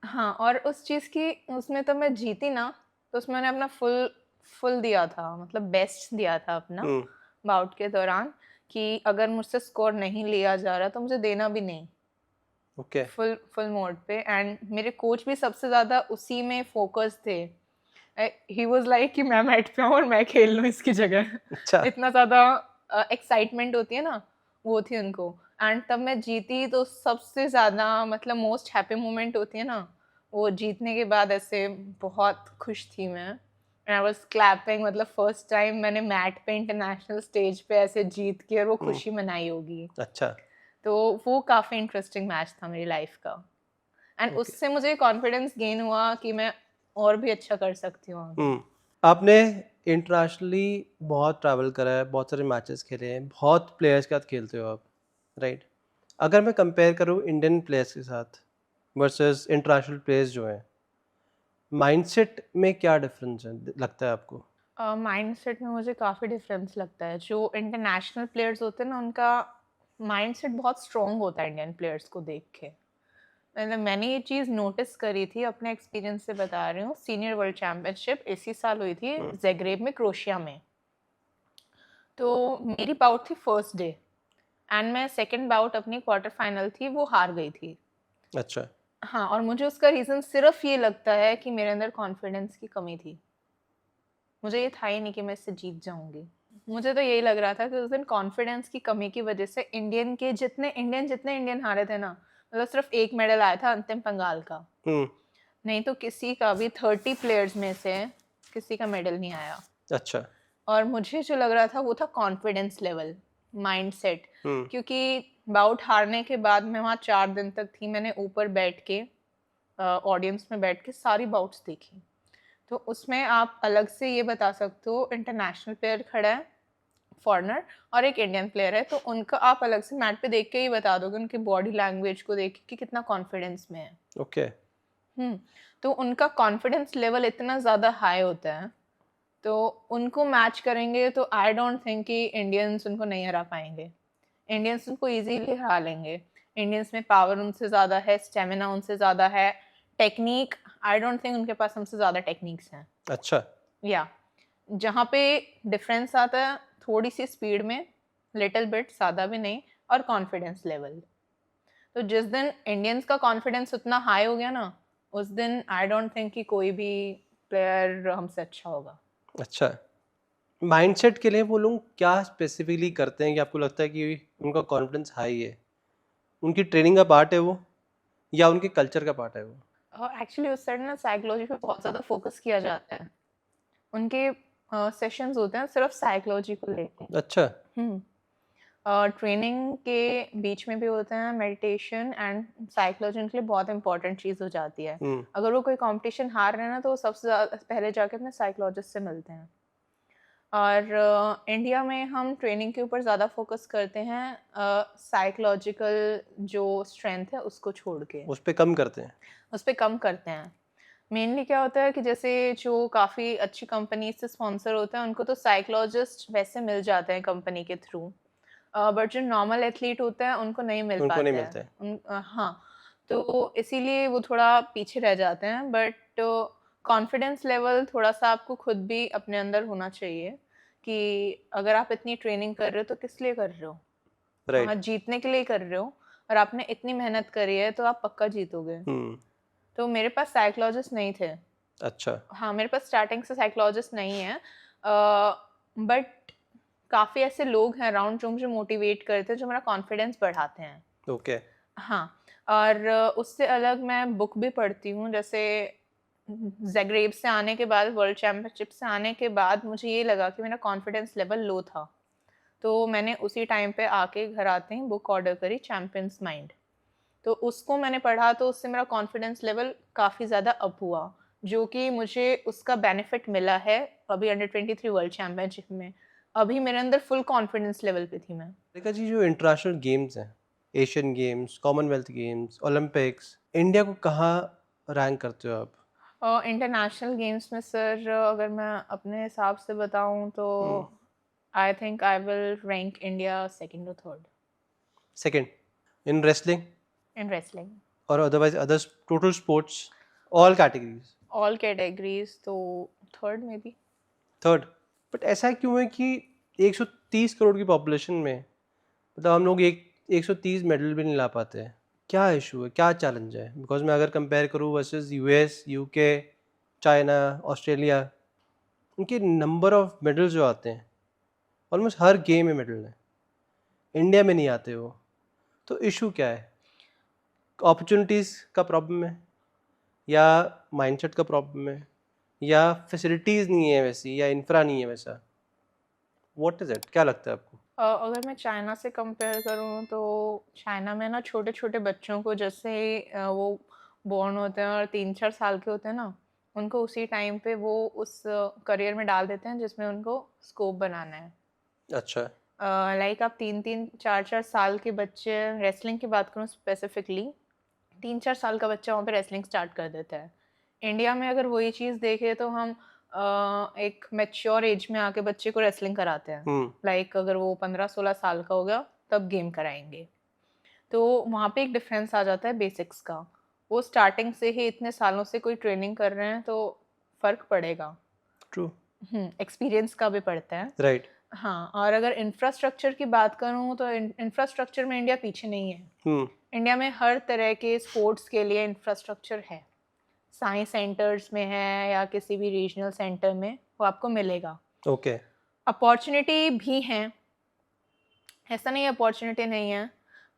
हाँ, और उस चीज़ की उसमें तो मैं जीती ना, तो उसमें मैंने अपना फुल फुल दिया था, मतलब बेस्ट दिया था अपना हुँ, बाउट के दौरान, कि अगर मुझसे स्कोर नहीं लिया जा रहा तो मुझे देना भी नहीं, ओके, फुल फुल मोड पे। एंड मेरे कोच भी सबसे ज़्यादा उसी में फोकस थे। ही वाज लाइक कि मैं मैट पे हूँ और मैं खेल लूँ इसकी जगह। अच्छा, इतना ज़्यादा एक्साइटमेंट होती है ना, वो थी उनको। एंड तब मैं जीती तो सबसे ज़्यादा मतलब मोस्ट हैप्पी मोमेंट होती है ना, वो जीतने के बाद ऐसे बहुत खुश थी मैं। एंड आई वाज क्लैपिंग, मतलब फर्स्ट टाइम मैंने मैट पे इंटरनेशनल स्टेज पे ऐसे जीत के और वो हुँ, खुशी मनाई होगी। अच्छा, तो वो काफ़ी इंटरेस्टिंग मैच था मेरी लाइफ का। एंड ओके, उससे मुझे कॉन्फिडेंस गेन हुआ कि मैं और भी अच्छा कर सकती हूँ आगे। हुँ। आपने इंटरनेशनली बहुत ट्रैवल करा है, बहुत सारे मैचेस खेले हैं, बहुत प्लेयर्स के साथ खेलते हो आप, राइट? अगर मैं कंपेयर करूँ इंडियन प्लेयर्स के साथ वर्सेस इंटरनेशनल प्लेयर्स जो हैं, माइंडसेट में क्या डिफरेंस है लगता है आपको? माइंडसेट में मुझे काफ़ी डिफरेंस लगता है। जो इंटरनेशनल प्लेयर्स होते हैं ना, उनका माइंडसेट बहुत स्ट्रॉन्ग होता है इंडियन प्लेयर्स को देख के। मैंने ये चीज़ नोटिस करी थी, अपने एक्सपीरियंस से बता रही हूँ। सीनियर वर्ल्ड चैंपियनशिप इसी साल हुई थी हुँ, ज़ेग्रेब में, क्रोएशिया में। तो मेरी बाउट थी फर्स्ट डे, एंड मैं सेकंड बाउट अपनी क्वार्टर फाइनल थी वो हार गई थी। अच्छा, हाँ, और मुझे उसका रीज़न सिर्फ़ ये लगता है कि मेरे अंदर कॉन्फिडेंस की कमी थी। मुझे ये था ही नहीं कि मैं इससे जीत जाऊँगी। मुझे तो यही लग रहा था कि उस दिन कॉन्फिडेंस की कमी की वज़ह से जितने इंडियन हारे थे ना, मतलब सिर्फ़ 1 मेडल आया था अंतिम पंगाल का। हुँ, नहीं तो किसी का भी 30 प्लेयर्स में से किसी का मेडल नहीं आया। अच्छा, और मुझे जो लग रहा था वो था कॉन्फिडेंस लेवल, माइंडसेट। हुँ, क्योंकि बाउट हारने के बाद मैं वहाँ 4 दिन तक थी, मैंने ऊपर बैठ के ऑडियंस में बैठ के सारी बाउट्स देखी। तो उसमें आप अलग से ये बता सकते हो, इंटरनेशनल प्लेयर खड़ा है, फॉरेनर, और एक इंडियन प्लेयर है, तो उनका आप अलग से मैट पे देख के ही बता दोगे उनकी बॉडी लैंग्वेज को देख के कि कितना कॉन्फिडेंस में है। ओके, हुँ, तो उनका कॉन्फिडेंस लेवल इतना ज़्यादा हाई होता है, तो उनको मैच करेंगे तो आई डोंट थिंक कि इंडियंस उनको नहीं हरा पाएँगे। इंडियंस उनको ईज़िली हरा लेंगे। इंडियंस में पावर उनसे ज़्यादा है, स्टैमिना उनसे ज़्यादा है, टेक्नीक आई डोंट थिंक उनके पास हमसे ज़्यादा टेक्निक्स हैं। अच्छा, या जहाँ पे डिफरेंस आता है थोड़ी-सी स्पीड में, लिटिल बिट, ज़्यादा भी नहीं, और कॉन्फिडेंस लेवल। तो जिस दिन इंडियंस का कॉन्फिडेंस उतना हाई हो गया ना, उस दिन आई डोंट थिंक कि कोई भी प्लेयर हमसे अच्छा होगा। अच्छा। माइंडसेट के लिए वो लोग क्या स्पेसिफिकली करते हैं कि आपको लगता है कि उनका कॉन्फिडेंस हाई है? उनकी ट्रेनिंग का पार्ट है वो या उनके कल्चर का पार्ट है वो? एक्चुअली उस साइड ना साइकोलॉजी पे बहुत ज़्यादा फोकस किया जाता है। उनके सेशंस होते हैं सिर्फ साइकोलॉजी को लेके। अच्छा, हुँ। ट्रेनिंग के बीच में भी होते हैं मेडिटेशन एंड साइकोलॉजी, उनके लिए बहुत इंपॉर्टेंट चीज़ हो जाती है। हुँ, अगर वो कोई कॉम्पिटिशन हार रहे हैं ना, तो वो सबसे ज़्यादा पहले जाके अपने साइकोलॉजिस्ट से मिलते हैं। और इंडिया में हम ट्रेनिंग के ऊपर ज़्यादा फोकस करते हैं, साइकोलॉजिकल जो स्ट्रेंथ है उसको छोड़ के, उस पे कम करते हैं। उस पे कम करते हैं। मेनली क्या होता है कि जैसे जो काफ़ी अच्छी कंपनी से स्पॉन्सर होते हैं, उनको तो साइकोलॉजिस्ट वैसे मिल जाते हैं कंपनी के थ्रू। बट जो नॉर्मल एथलीट होते हैं उनको नहीं मिल उनको नहीं पाते हैं। मिलते हैं। हाँ, तो इसीलिए वो थोड़ा पीछे रह जाते हैं। बट कॉन्फिडेंस लेवल थोड़ा-सा आपको खुद भी अपने अंदर होना चाहिए कि अगर आप इतनी ट्रेनिंग कर रहे हो तो किस लिए कर रहे हो? हाँ, राइट। जीतने के लिए कर रहे हो और आपने इतनी मेहनत करी है तो आप पक्का जीतोगे। हुँ, तो मेरे पास साइकोलॉजिस्ट नहीं थे। अच्छा, हाँ, मेरे पास स्टार्टिंग से साइकोलॉजिस्ट नहीं है। बट काफ़ी ऐसे लोग हैं अराउंड जो मुझे मोटिवेट करते हैं, जो मेरा कॉन्फिडेंस बढ़ाते हैं। ओके, हाँ, और उससे अलग मैं बुक भी पढ़ती हूँ, जैसे ज़ाग्रेब से आने के बाद, वर्ल्ड चैंपियनशिप से आने के बाद मुझे ये लगा कि मेरा कॉन्फिडेंस लेवल लो था। तो मैंने उसी टाइम पे आके घर आते ही बुक ऑर्डर करी, चैंपियंस माइंड। तो उसको मैंने पढ़ा तो उससे मेरा कॉन्फिडेंस लेवल काफ़ी ज़्यादा अप हुआ, जो कि मुझे उसका बेनिफिट मिला है अभी अंडर 23 वर्ल्ड चैंपियनशिप में। अभी मेरे अंदर फुल कॉन्फिडेंस लेवल पे थी मैं। रेखा जी, जो इंटरनेशनल गेम्स हैं, Asian games, Commonwealth games, Olympics, India को कहाँ रैंक करते हो आप? इंटरनेशनल गेम्स में सर अगर मैं अपने हिसाब से बताऊँ तो हुँ, I think I will rank India second और third second in wrestling in wrestling. और otherwise others total sports, all categories? All categories तो थर्ड में भी। थर्ड। बट ऐसा क्यों है कि 130 करोड़ की पॉपुलेशन में मतलब हम लोग एक 130 मेडल भी नहीं ला पाते हैं? क्या इशू है, क्या चैलेंज है? बिकॉज मैं अगर कंपेयर करूँ versus US, UK, China, Australia, उनके नंबर ऑफ मेडल्स जो आते हैं ऑलमोस्ट हर गेम में मेडल है, इंडिया में नहीं आते वो। तो इशू क्या है? अपॉर्चुनिटीज़ का प्रॉब्लम है या माइंडसेट का प्रॉब्लम है या फैसिलिटीज़ नहीं है वैसी या इंफ्रा नहीं है वैसा? What is it? क्या लगता है आपको? अगर मैं चाइना से कंपेयर करूँ तो चाइना में ना छोटे-छोटे बच्चों को जैसे ही वो बॉर्न होते हैं और 3-4 साल के होते हैं ना, उनको उसी टाइम पे वो उस करियर में डाल देते हैं जिसमें उनको स्कोप बनाना है। अच्छा। लाइक आप 3-3, 4-4 साल के बच्चे, रेसलिंग की बात करूँ स्पेसिफिकली, 3-4 साल का बच्चा वहाँ पे रेसलिंग स्टार्ट कर देता है। इंडिया में अगर वही चीज़ देखें तो हम एक मैच्योर एज में आके बच्चे को रेसलिंग कराते हैं। हुँ, लाइक अगर वो 15-16 साल का हो गया तब गेम कराएँगे। तो वहाँ पे एक डिफ़रेंस आ जाता है बेसिक्स का। वो स्टार्टिंग से ही इतने सालों से कोई ट्रेनिंग कर रहे हैं तो फ़र्क पड़ेगा। ट्रू, एक्सपीरियंस का भी पड़ता है। राइट। हाँ, और अगर इंफ्रास्ट्रक्चर की बात करूँ तो इंफ्रास्ट्रक्चर में इंडिया पीछे नहीं है। हुँ, इंडिया में हर तरह के स्पोर्ट्स के लिए इंफ्रास्ट्रक्चर है। साइंस सेंटर्स में है या किसी भी रीजनल सेंटर में वो आपको मिलेगा। ओके, अपॉर्च्युनिटी भी हैं, ऐसा नहीं है अपॉर्च्युनिटी नहीं है,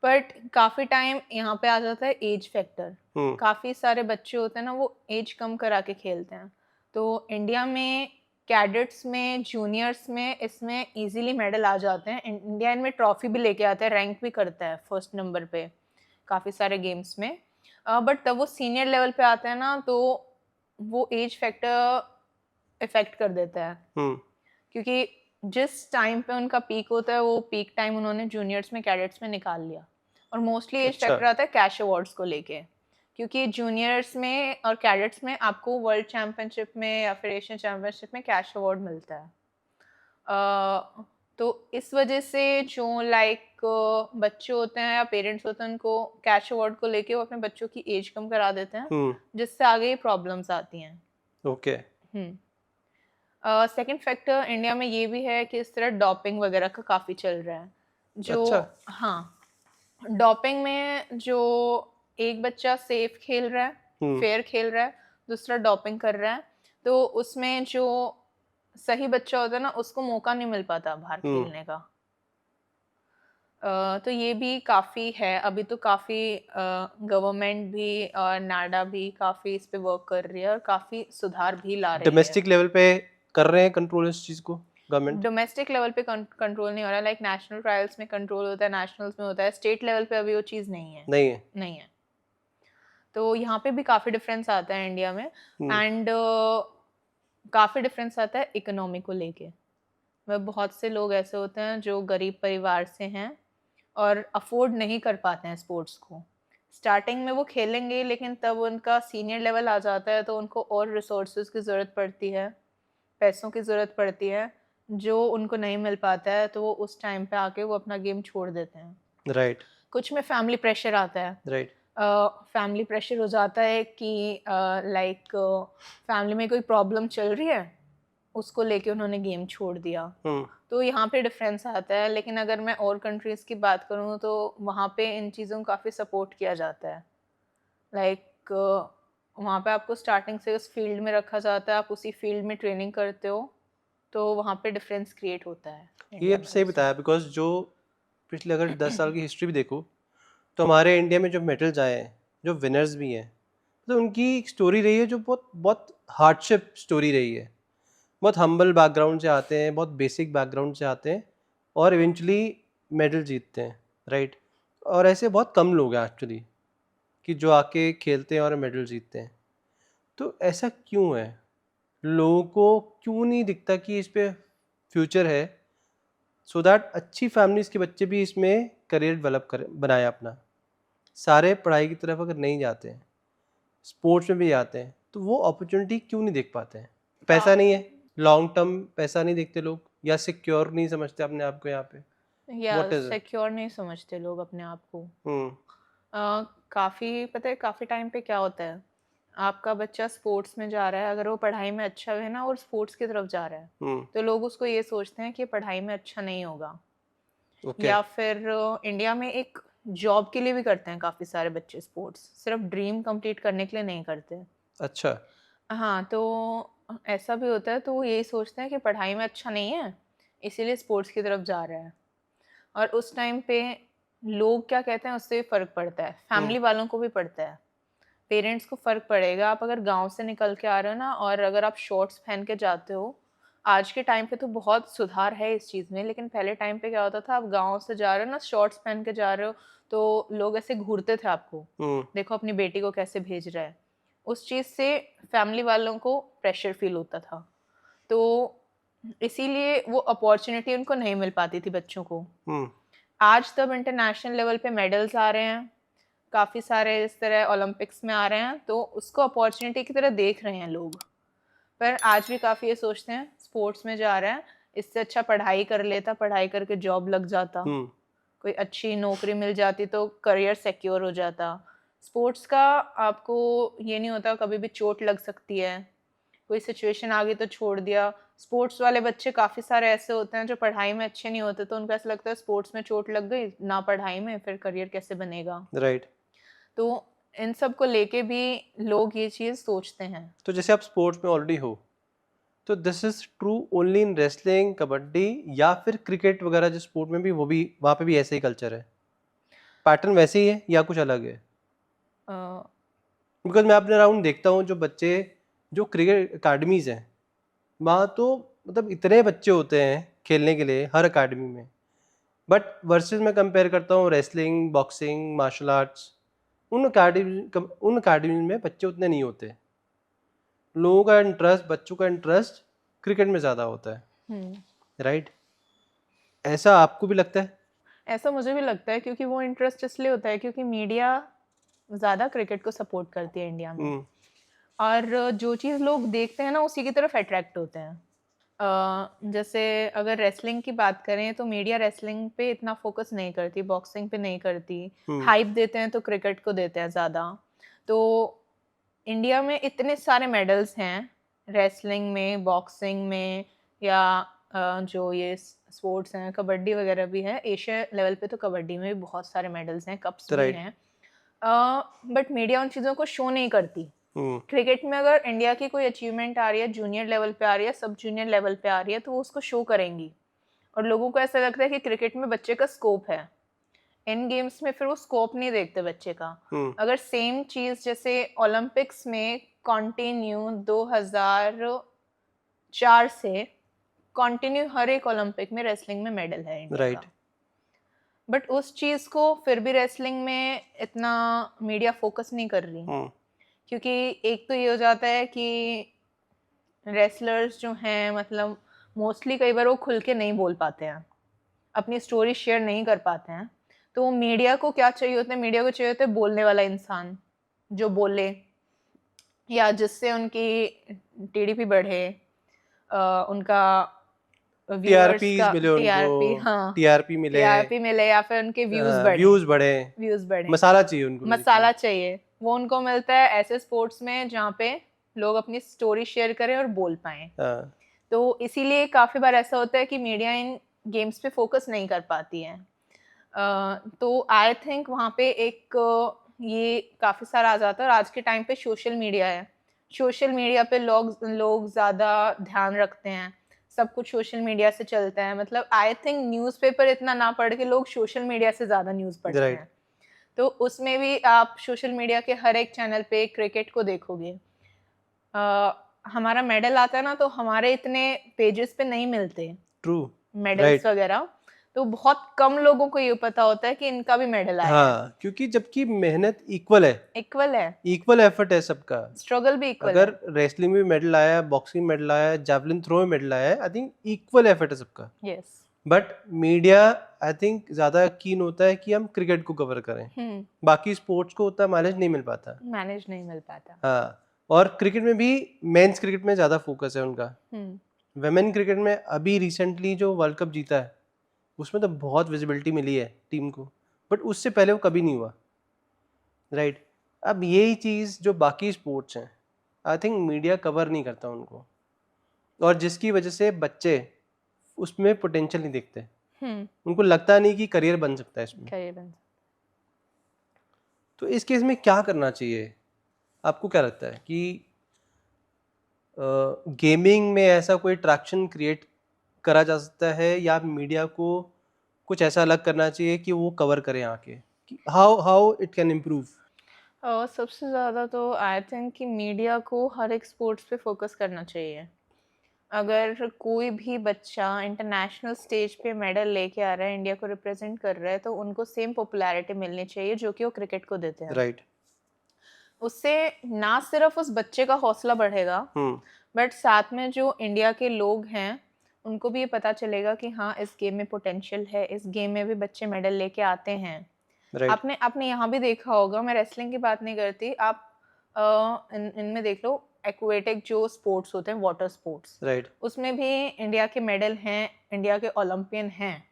बट काफ़ी टाइम यहाँ पे आ जाता है एज फैक्टर। हुँ, काफ़ी सारे बच्चे होते हैं ना वो एज कम करा के खेलते हैं। तो इंडिया में कैडेट्स में, जूनियर्स में इसमें ईज़िली मेडल आ जाते हैं। इंडिया इनमें ट्रॉफ़ी भी लेके आता है, रैंक भी करता है फर्स्ट नंबर पे काफ़ी सारे गेम्स में। बट तब वो सीनियर लेवल पे आते हैं ना तो वो एज फैक्टर इफ़ेक्ट कर देता है। हुँ, क्योंकि जिस टाइम पे उनका पीक होता है वो पीक टाइम उन्होंने जूनियर्स में कैडेट्स में निकाल लिया। और मोस्टली एज अच्छा, फैक्टर आता है कैश अवार्ड्स को लेके, क्योंकि जूनियर्स में और कैडेट्स में आपको वर्ल्ड चैंपियनशिप में या फिर एशियन चैंपियनशिप में कैश अवार्ड मिलता है। तो इस वजह से जो बच्चे होते हैं या पेरेंट्स होते हैं उनको कैश अवार्ड को लेके वो अपने बच्चों की एज कम करा देते हैं, हुँ, जिससे आगे ये प्रॉब्लम्स आती हैं। ओके, हुँ। सेकंड फैक्टर इंडिया में ये भी है कि इस तरह डोपिंग वगैरह का काफ़ी चल रहा है। जो अच्छा, हाँ, डोपिंग में जो एक बच्चा सेफ खेल रहा है, हुँ, फेयर खेल रहा है, दूसरा डोपिंग कर रहा है, तो उसमें जो सही बच्चा होता है ना, उसको मौका नहीं मिल पाता बाहर हुँ, खेलने का। तो ये भी काफ़ी है, अभी तो काफ़ी गवर्नमेंट भी और नाडा भी काफ़ी इस पे वर्क कर रही है और काफ़ी सुधार भी ला रही है। डोमेस्टिक लेवल पे कर रहे हैं कंट्रोल इस चीज़ को गवर्नमेंट? डोमेस्टिक लेवल पे कंट्रोल नहीं हो रहा है, लाइक नेशनल ट्रायल्स में कंट्रोल होता है, नेशनल्स में होता है, स्टेट लेवल पे अभी वो चीज़ नहीं है। नहीं है, नहीं है। तो यहाँ पे भी काफ़ी डिफरेंस आता है इंडिया में। हुँ, एंड काफ़ी डिफरेंस आता है इकोनॉमी को लेके। बहुत से लोग ऐसे होते हैं जो गरीब परिवार से हैं और अफ़ोर्ड नहीं कर पाते हैं स्पोर्ट्स को। स्टार्टिंग में वो खेलेंगे लेकिन तब उनका सीनियर लेवल आ जाता है तो उनको और रिसोर्सेज़ की ज़रूरत पड़ती है, पैसों की ज़रूरत पड़ती है, जो उनको नहीं मिल पाता है तो वो उस टाइम पे आके वो अपना गेम छोड़ देते हैं। राइट, कुछ में फैमिली प्रेशर आता है, राइट, फैमिली प्रेशर हो जाता है कि लाइक फैमिली में कोई प्रॉब्लम चल रही है, उसको लेके उन्होंने गेम छोड़ दिया। हम्म। तो यहाँ पे डिफरेंस आता है। लेकिन अगर मैं और कंट्रीज़ की बात करूँ तो वहाँ पे इन चीज़ों को काफ़ी सपोर्ट किया जाता है। लाइक वहाँ पे आपको स्टार्टिंग से उस फील्ड में रखा जाता है, आप उसी फील्ड में ट्रेनिंग करते हो, तो वहाँ पे डिफरेंस क्रिएट होता है ये इंडिया अब में सही उससे। बताया, बिकॉज जो पिछले अगर 10 साल की हिस्ट्री भी देखो तो हमारे इंडिया में जो मेडल्स आए हैं, जो विनर्स भी हैं, तो उनकी एक स्टोरी रही है जो बहुत बहुत हार्डशिप स्टोरी रही है। बहुत हम्बल बैकग्राउंड से आते हैं, बहुत बेसिक बैकग्राउंड से आते हैं और इवेंचुअली मेडल जीतते हैं, राइट। और ऐसे बहुत कम लोग हैं एक्चुअली कि जो आके खेलते हैं और मेडल जीतते हैं। तो ऐसा क्यों है? लोगों को क्यों नहीं दिखता कि इस पे फ्यूचर है, सो दैट अच्छी फैमिलीज के बच्चे भी इसमें करियर डेवलप करें, बनाए अपना। सारे पढ़ाई की तरफ अगर नहीं जाते हैं, स्पोर्ट्स में भी आते हैं, तो वो अपॉर्चुनिटी क्यों नहीं देख पाते हैं? पैसा नहीं है, लॉन्ग टर्म पैसा नहीं देखते लोग, या सिक्योर नहीं समझते अपने आप को यहाँ पे? या व्हाट इज इट? सिक्योर नहीं समझते लोग अपने आप को। हम्म। काफ़ी पता है काफ़ी टाइम पे क्या होता है, आपका बच्चा स्पोर्ट्स में जा रहा है, अगर वो पढ़ाई में अच्छा है ना और स्पोर्ट्स की तरफ जा रहा है, हम्म। तो लोग उसको ये सोचते हैं कि पढ़ाई में अच्छा नहीं होगा। ओके। या फिर इंडिया में एक जॉब के लिए भी करते हैं काफ़ी सारे बच्चे स्पोर्ट्स, सिर्फ ड्रीम कंप्लीट करने के लिए नहीं करते। अच्छा। हाँ, तो ऐसा भी होता है, तो वो यही सोचते हैं कि पढ़ाई में अच्छा नहीं है, इसीलिए स्पोर्ट्स की तरफ जा रहा है। और उस टाइम पे लोग क्या कहते हैं उससे भी फ़र्क पड़ता है, हम्म। फैमिली वालों को भी पड़ता है। पेरेंट्स को फ़र्क पड़ेगा। आप अगर गाँव से निकल के आ रहे हो ना और अगर आप शॉर्ट्स पहन के जाते हो, आज के टाइम पे तो बहुत सुधार है इस चीज़ में, लेकिन पहले टाइम पे क्या होता था, आप गाँव से जा रहे हो ना, शॉर्ट्स पहन के जा रहे हो, तो लोग ऐसे घूरते थे आपको, हम्म। देखो अपनी बेटी को कैसे भेज रहा है। उस चीज़ से फैमिली वालों को प्रेशर फ़ील होता था। तो इसीलिए वो अपॉर्च्युनिटी उनको नहीं मिल पाती थी बच्चों को। हम्म। आज तब इंटरनेशनल लेवल पे मेडल्स आ रहे हैं, काफ़ी सारे इस तरह ओलंपिक्स में आ रहे हैं, तो उसको अपॉर्च्युनिटी की तरह देख रहे हैं लोग। पर आज भी काफ़ी ये सोचते हैं स्पोर्ट्स में जा रहा है, इससे अच्छा पढ़ाई कर लेता, पढ़ाई करके जॉब लग जाता, हम्म। कोई अच्छी नौकरी मिल जाती तो करियर सिक्योर हो जाता। स्पोर्ट्स का आपको ये नहीं होता, कभी भी चोट लग सकती है, कोई सिचुएशन आ गई तो छोड़ दिया। स्पोर्ट्स वाले बच्चे काफ़ी सारे ऐसे होते हैं जो पढ़ाई में अच्छे नहीं होते, तो उनको ऐसा लगता है स्पोर्ट्स में चोट लग गई, ना पढ़ाई में, फिर करियर कैसे बनेगा? राइट। तो इन सब को लेके भी लोग ये चीज़ सोचते हैं। तो जैसे आप स्पोर्ट्स में ऑलरेडी हो, तो this is true only in wrestling, kabaddi, या फिर क्रिकेट वगैरह जो स्पोर्ट में भी, वो भी वहाँ पे भी ऐसे ही कल्चर है? पैटर्न वैसे ही है या कुछ अलग है? अ, बिकॉज मैं अपने अराउंड देखता हूँ जो बच्चे, जो क्रिकेट अकाडमीज हैं, वहाँ तो मतलब इतने बच्चे होते हैं खेलने के लिए हर अकाडमी में। बट वर्सेस मैं कंपेयर करता हूँ रेसलिंग, बॉक्सिंग, मार्शल आर्ट्स, उन अकाडमी में बच्चे उतने नहीं होते। लोगों का इंटरेस्ट, बच्चों का इंटरेस्ट क्रिकेट में ज़्यादा होता है, हुँ, राइट? ऐसा आपको भी लगता है? ऐसा मुझे भी लगता है, क्योंकि वो इंटरेस्ट इसलिए होता है क्योंकि मीडिया ज़्यादा क्रिकेट को सपोर्ट करती है इंडिया में। हम्म। और जो चीज़ लोग देखते हैं ना, उसी की तरफ अट्रैक्ट होते हैं। जैसे अगर रेसलिंग की बात करें तो मीडिया रेसलिंग पे इतना फ़ोकस नहीं करती, बॉक्सिंग पे नहीं करती। हम्म। हाइप देते हैं तो क्रिकेट को देते हैं ज़्यादा। तो इंडिया में इतने सारे मेडल्स हैं, रेसलिंग में, बॉक्सिंग में, या जो ये स्पोर्ट्स हैं, कबड्डी वगैरह भी है। एशिया लेवल पे तो कबड्डी में भी बहुत सारे मेडल्स हैं, कप्स भी राइट। हैं। बट मीडिया उन चीज़ों को शो नहीं करती। हम्म। क्रिकेट में अगर इंडिया की कोई अचीवमेंट आ रही है, जूनियर लेवल पे आ रही है, सब जूनियर लेवल पे आ रही है, तो वो उसको शो करेंगी। और लोगों को ऐसा लगता है कि क्रिकेट में बच्चे का स्कोप है। इन गेम्स में फिर वो स्कोप नहीं देखते बच्चे का। हम्म। अगर सेम चीज़ जैसे ओलंपिक्स में कंटिन्यू 2004 से कंटिन्यू हर एक ओलंपिक में रेसलिंग में मेडल है इंडिया राइट। का। बट उस चीज़ को फिर भी रेसलिंग में इतना मीडिया फोकस नहीं कर रही, हम्म। क्योंकि एक तो ये हो जाता है कि रेसलर्स जो हैं, मतलब मोस्टली कई बार वो खुल के नहीं बोल पाते हैं, अपनी स्टोरी शेयर नहीं कर पाते हैं। तो मीडिया को क्या चाहिए होता है, मीडिया को चाहिए होता है बोलने वाला इंसान, जो बोले, या जिससे उनकी टीडीपी बढ़े, उनका व्यूअर्स टीआरपीज का मिले टीआरपी, उनको, हाँ टीआरपी मिले, टीआरपी मिले या फिर उनके व्यूज बढ़े, व्यूज बढ़े, व्यूज बढ़े, मसाला चाहिए उनको बेसिकली। मसाला चाहिए। वो उनको मिलता है ऐसे स्पोर्ट्स में जहाँ पे लोग अपनी स्टोरी शेयर करें और बोल पाएं। हाँ तो इसीलिए काफ़ी बार ऐसा होता है कि मीडिया इन गेम्स पे फोकस नहीं कर पाती है। तो आई थिंक वहाँ पे एक ये काफ़ी सारा आ जाता है। और आज के टाइम पे सोशल मीडिया है, सोशल मीडिया पे लोग लोग ज़्यादा ध्यान रखते हैं, सब कुछ सोशल मीडिया से चलता है। मतलब आई थिंक न्यूज़पेपर इतना ना पढ़ के लोग सोशल मीडिया से ज़्यादा न्यूज़ पढ़ते राइट। हैं। तो उसमें भी आप सोशल मीडिया के हर एक चैनल पे क्रिकेट को देखोगे, हमारा मेडल आता है ना, तो हमारे इतने पेजेस पे नहीं मिलते ट्रू। Medals right. वगैरह। तो बहुत कम लोगों को ये पता होता है कि इनका भी मेडल आया है। हाँ, क्योंकि जबकि मेहनत इक्वल है, इक्वल है, इक्वल एफर्ट है सबका। स्ट्रगल भी इक्वल अगर है। रेसलिंग में मेडल आया, बॉक्सिंग मेडल आया, जैवलिन थ्रो में मेडल आया है, आई थिंक इक्वल एफर्ट है सबका। Yes. But media I think ज़्यादा कीन होता है कि हम क्रिकेट को कवर करें, बाकी स्पोर्ट्स को उतना माइलेज नहीं मिल पाता। मैनेज नहीं मिल पाता। हाँ, और क्रिकेट में भी मेंस क्रिकेट में ज़्यादा फोकस है उनका। वेमेन क्रिकेट में अभी रिसेंटली जो वर्ल्ड कप जीता है उसमें तो बहुत विजिबिलिटी मिली है टीम को, बट उससे पहले वो कभी नहीं हुआ। राइट। अब यही चीज़ जो बाकी स्पोर्ट्स हैं, आई थिंक मीडिया कवर नहीं करता उनको, और जिसकी वजह से बच्चे उसमें पोटेंशियल नहीं देखते। उनको लगता नहीं कि करियर बन सकता है इसमें। करियर बन। तो इस केस में क्या करना चाहिए? आपको क्या लगता है कि गेमिंग में ऐसा कोई ट्रैक्शन क्रिएट करा जा सकता है, या मीडिया को कुछ ऐसा अलग करना चाहिए कि वो कवर करें आके, कि how how it can improve? सबसे ज़्यादा तो आई थिंक कि मीडिया को हर एक स्पोर्ट्स पे फोकस करना चाहिए। अगर कोई भी बच्चा इंटरनेशनल स्टेज पे मेडल लेके आ रहा है, इंडिया को रिप्रेजेंट कर रहा है, तो उनको सेम पॉपुलैरिटी मिलनी चाहिए जो कि वो क्रिकेट को देते हैं। राइट। उससे ना सिर्फ उस बच्चे का हौसला बढ़ेगा, बट साथ में जो इंडिया के लोग हैं उनको भी ये पता चलेगा कि हाँ, इस गेम में पोटेंशियल है, इस गेम में भी बच्चे मेडल लेके आते हैं। राइट। आपने आपने यहाँ भी देखा होगा, मैं रेसलिंग की बात नहीं करती, आप इनमें देख लो, एक्वेटिक जो स्पोर्ट्स होते हैं, वाटर स्पोर्ट्स, राइट। उसमें भी इंडिया के मेडल हैं, इंडिया के ओलंपियन हैं,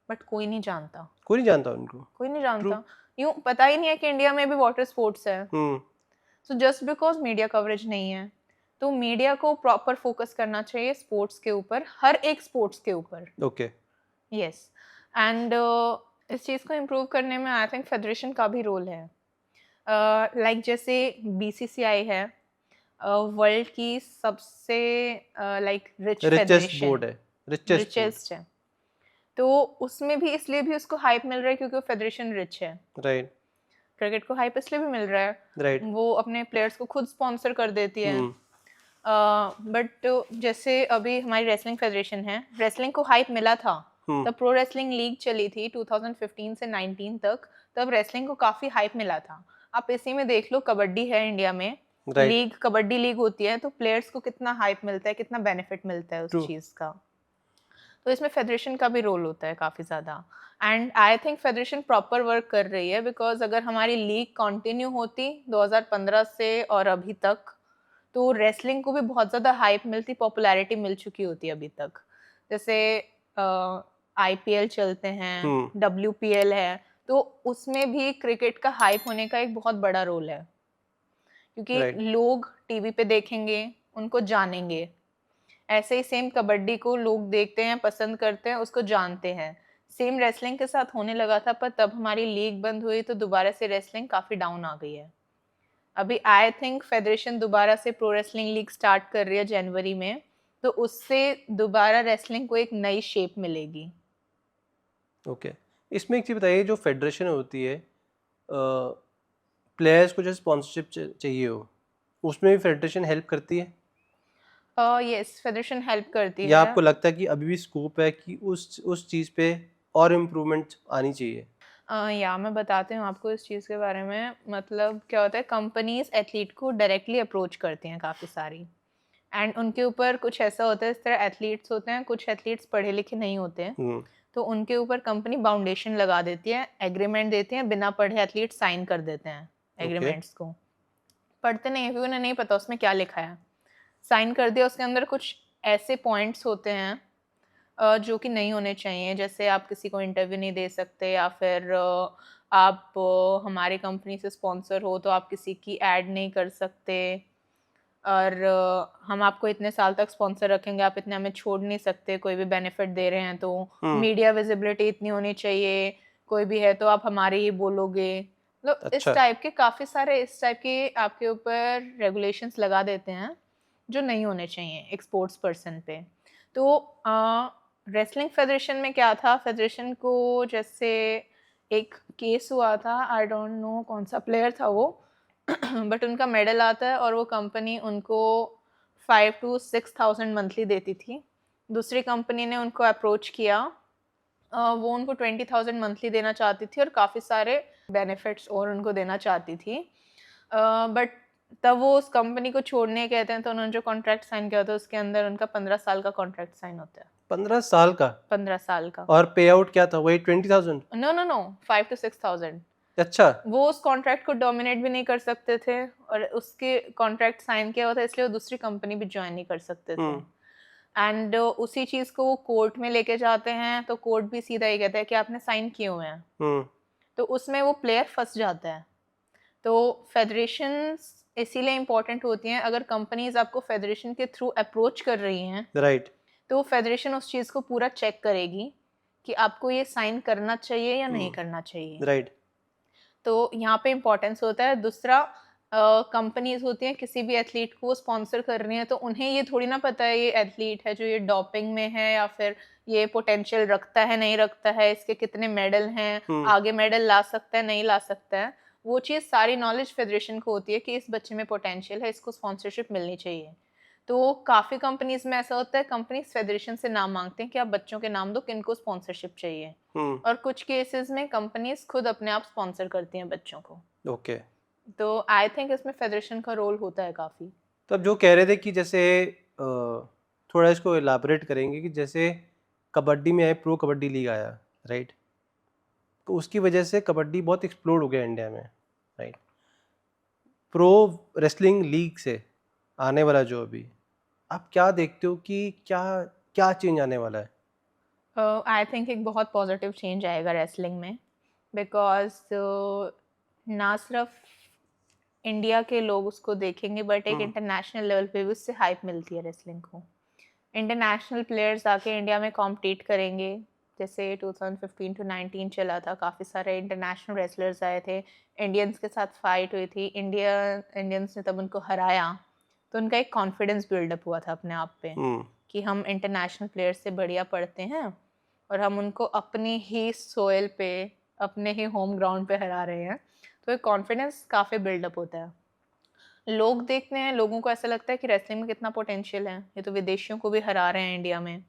बट कोई नहीं जानता, कोई नहीं जानता उनको। कोई नहीं ट्रू। जानता। यूं पता ही नहीं है कि इंडिया में भी वाटर स्पोर्ट्स है। So just because media coverage नहीं है, तो मीडिया को प्रॉपर फोकस करना चाहिए स्पोर्ट्स के ऊपर, हर एक स्पोर्ट्स के ऊपर। ओके। यस। एंड इस चीज़ को इम्प्रूव करने में आई थिंक फेडरेशन का भी रोल है। लाइक जैसे बीसीसीआई है, वर्ल्ड की सबसे like rich richest federation, board है, रिचेस्ट बोर्ड। रिचेस्ट है। तो उसमें भी इसलिए भी उसको हाइप मिल रहा है क्योंकि वो फेडरेशन रिच है। राइट। क्रिकेट को हाइप इसलिए भी मिल रहा है, राइट। वो अपने प्लेयर्स को खुद स्पॉन्सर कर देती है। बट जैसे अभी हमारी रेसलिंग फेडरेशन है, रेसलिंग को हाइप मिला था, तब प्रो रेसलिंग लीग चली थी 2015 से 19 तक, तब रेसलिंग को काफ़ी हाइप मिला था। आप इसी में देख लो, कबड्डी है इंडिया में, राइट। लीग, कबड्डी लीग होती है, तो प्लेयर्स को कितना हाइप मिलता है, कितना बेनिफिट मिलता है उस ट्रू। चीज़ का। तो इसमें फेडरेशन का भी रोल होता है काफ़ी ज़्यादा। And I think federation proper work कर रही है, बिकॉज अगर हमारी लीग कंटिन्यू होती 2015 से और अभी तक, तो रेसलिंग को भी बहुत ज़्यादा हाइप मिलती, पॉपुलैरिटी मिल चुकी होती अभी तक। जैसे आईपीएल चलते हैं, डब्ल्यूपीएल है, तो उसमें भी क्रिकेट का हाइप होने का एक बहुत बड़ा रोल है, क्योंकि राइट। लोग टीवी पे देखेंगे, उनको जानेंगे। ऐसे ही सेम कबड्डी को लोग देखते हैं, पसंद करते हैं, उसको जानते हैं। सेम रेसलिंग के साथ होने लगा था, पर तब हमारी लीग बंद हुई तो दोबारा से रेसलिंग काफ़ी डाउन आ गई है। अभी आई थिंक फेडरेशन दोबारा से प्रो रेसलिंग लीग स्टार्ट कर रही है जनवरी में, तो उससे दोबारा रेसलिंग को एक नई शेप मिलेगी। ओके। इसमें एक चीज़ बताइए, जो फेडरेशन होती है, प्लेयर्स को जो स्पॉन्सरशिप चाहिए हो, उसमें भी फेडरेशन हेल्प करती है, यस, फेडरेशन हेल्प करती या है। आपको लगता है कि अभी भी स्कोप है कि उस चीज़ पे और इम्प्रूवमेंट आनी चाहिए? या मैं बताती हूँ आपको इस चीज़ के बारे में। मतलब क्या होता है, कंपनीज एथलीट को डायरेक्टली अप्रोच करती हैं काफ़ी सारी, एंड उनके ऊपर कुछ ऐसा होता है, इस तरह एथलीट्स होते हैं, कुछ एथलीट्स पढ़े लिखे नहीं होते हैं, तो उनके ऊपर कंपनी बाउंडेशन लगा देती है, एग्रीमेंट देती है, बिना पढ़े एथलीट साइन कर देते हैं एग्रीमेंट्स को। पढ़ते नहीं है क्योंकि उन्हें नहीं पता उसमें क्या लिखा है, साइन कर दिया। उसके अंदर कुछ ऐसे पॉइंट्स होते हैं जो कि नहीं होने चाहिए। जैसे आप किसी को इंटरव्यू नहीं दे सकते, या फिर आप हमारी कंपनी से स्पॉन्सर हो तो आप किसी की ऐड नहीं कर सकते, और हम आपको इतने साल तक स्पॉन्सर रखेंगे, आप इतने हमें छोड़ नहीं सकते, कोई भी बेनिफिट दे रहे हैं तो। मीडिया विजिबिलिटी इतनी होनी चाहिए, कोई भी है तो आप हमारे ही बोलोगे। मतलब इस अच्छा। टाइप के काफ़ी सारे इस टाइप के आपके ऊपर रेगुलेशंस लगा देते हैं जो नहीं होने चाहिए एक स्पोर्ट्स पर्सन पे। तो रेसलिंग फेडरेशन में क्या था, फेडरेशन को जैसे एक केस हुआ था, आई डोंट नो कौन सा प्लेयर था वो, बट उनका मेडल आता है और वो कंपनी उनको 5 to 6 thousand मंथली देती थी। दूसरी कंपनी ने उनको अप्रोच किया, वो उनको 20,000 मंथली देना चाहती थी और काफ़ी सारे बेनिफिट्स और उनको देना चाहती थी। बट तब वो उस कंपनी को छोड़ने कहते हैं, तो उन्होंने जो कॉन्ट्रैक्ट साइन किया था उसके अंदर उनका 15 साल का कॉन्ट्रैक्ट साइन होता है। 15 साल का? 15 साल का। और पे आउट क्या था, वही 20,000? No no no, 5 to 6 thousand। अच्छा। वो उस कॉन्ट्रैक्ट को डोमिनेट भी नहीं कर सकते थे, और उसके कॉन्ट्रैक्ट साइन किया हुआ था, इसलिए वो दूसरी कंपनी भी ज्वाइन नहीं कर सकते थे। एंड उसी चीज़ को वो कोर्ट में लेके जाते हैं, तो कोर्ट भी सीधा ये कहता है कि आपने साइन किए हुए हैं। तो उसमें वो प्लेयर फंस जाता है। तो फेडरेशंस इसीलिए इम्पोर्टेंट होती हैं। अगर कंपनीज आपको फेडरेशन के थ्रू अप्रोच कर रही हैं, राइट। तो फेडरेशन उस चीज़ को पूरा चेक करेगी कि आपको ये साइन करना चाहिए या नहीं करना चाहिए। राइट। तो यहाँ पे इम्पोर्टेंस होता है। दूसरा, कंपनीज होती हैं, किसी भी एथलीट को स्पॉन्सर कर रही हैं, तो उन्हें ये थोड़ी ना पता है ये एथलीट है जो ये डोपिंग में है, या फिर ये पोटेंशियल रखता है नहीं रखता है, इसके कितने मेडल हैं, आगे मेडल ला सकता है नहीं ला सकता है। वो चीज़ सारी नॉलेज फेडरेशन को होती है कि इस बच्चे में पोटेंशियल है, इसको स्पॉन्सरशिप मिलनी चाहिए। तो काफ़ी कंपनीज में ऐसा होता है, कंपनीज फेडरेशन से नाम मांगते हैं कि आप बच्चों के नाम दो, किनको स्पॉन्सरशिप चाहिए। और कुछ केसेस में कंपनीज खुद अपने आप स्पॉन्सर करती हैं बच्चों को। ओके। तो आई थिंक इसमें फेडरेशन का रोल होता है काफ़ी। तो अब जो कह रहे थे कि जैसे थोड़ा इसको इलाबरेट करेंगे कि जैसे कबड्डी में है, प्रो कबड्डी लीग आया, राइट? तो उसकी वजह से कबड्डी बहुत एक्सप्लोड हो गया इंडिया में, राइट? प्रो रेसलिंग लीग से आने वाला जो अभी, आप क्या देखते हो कि क्या क्या चेंज आने वाला है? आई थिंक एक बहुत पॉजिटिव चेंज आएगा रेसलिंग में, बिकॉज ना सिर्फ इंडिया के लोग उसको देखेंगे, बट एक इंटरनेशनल लेवल पे भी उससे हाइप मिलती है रेसलिंग को। इंटरनेशनल प्लेयर्स आके इंडिया में कॉम्पीट करेंगे। जैसे 2015 to 19 चला था, काफ़ी सारे इंटरनेशनल रेसलर्स आए थे, इंडियंस के साथ फाइट हुई थी, इंडियंस ने तब उनको हराया, तो उनका एक कॉन्फिडेंस बिल्डअप हुआ था अपने आप पे कि हम इंटरनेशनल प्लेयर्स से बढ़िया पढ़ते हैं और हम उनको अपनी ही सोयल पे, अपने ही होम ग्राउंड पे हरा रहे हैं। तो एक कॉन्फिडेंस काफ़ी बिल्डअप होता है। लोग देखते हैं, लोगों को ऐसा लगता है कि रेसलिंग में कितना पोटेंशियल है, ये तो विदेशियों को भी हरा रहे हैं इंडिया में।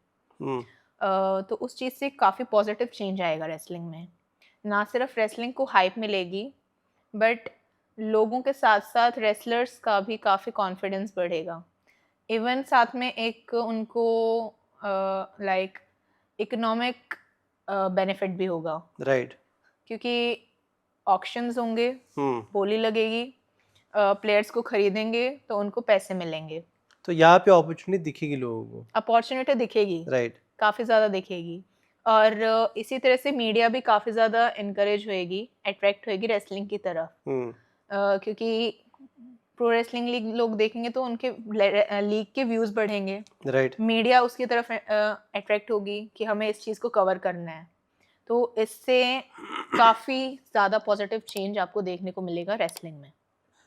तो उस चीज़ से काफ़ी पॉजिटिव चेंज आएगा रेसलिंग में। ना सिर्फ रेसलिंग को हाइप मिलेगी, बट लोगों के साथ साथ रेसलर्स का भी काफ़ी कॉन्फिडेंस बढ़ेगा। इवन साथ में एक उनको लाइक इकोनॉमिक बेनिफिट भी होगा, राइट। क्योंकि ऑक्शंस होंगे, बोली लगेगी, प्लेयर्स को खरीदेंगे तो उनको पैसे मिलेंगे, तो यहाँ पे अपॉर्चुनिटी दिखेगी लोगों को। अपॉर्चुनिटी दिखेगी, राइट। काफ़ी ज़्यादा दिखेगी। और इसी तरह से मीडिया भी काफ़ी ज़्यादा इनकरेज होएगी, अट्रैक्ट होएगी रेसलिंग की तरफ। क्योंकि प्रो रेसलिंग लीग लोग देखेंगे तो उनके लीग के व्यूज़ बढ़ेंगे। राइट। मीडिया उसकी तरफ अट्रैक्ट होगी कि हमें इस चीज़ को कवर करना है। तो इससे काफ़ी ज़्यादा पॉजिटिव चेंज आपको देखने को मिलेगा रेसलिंग में।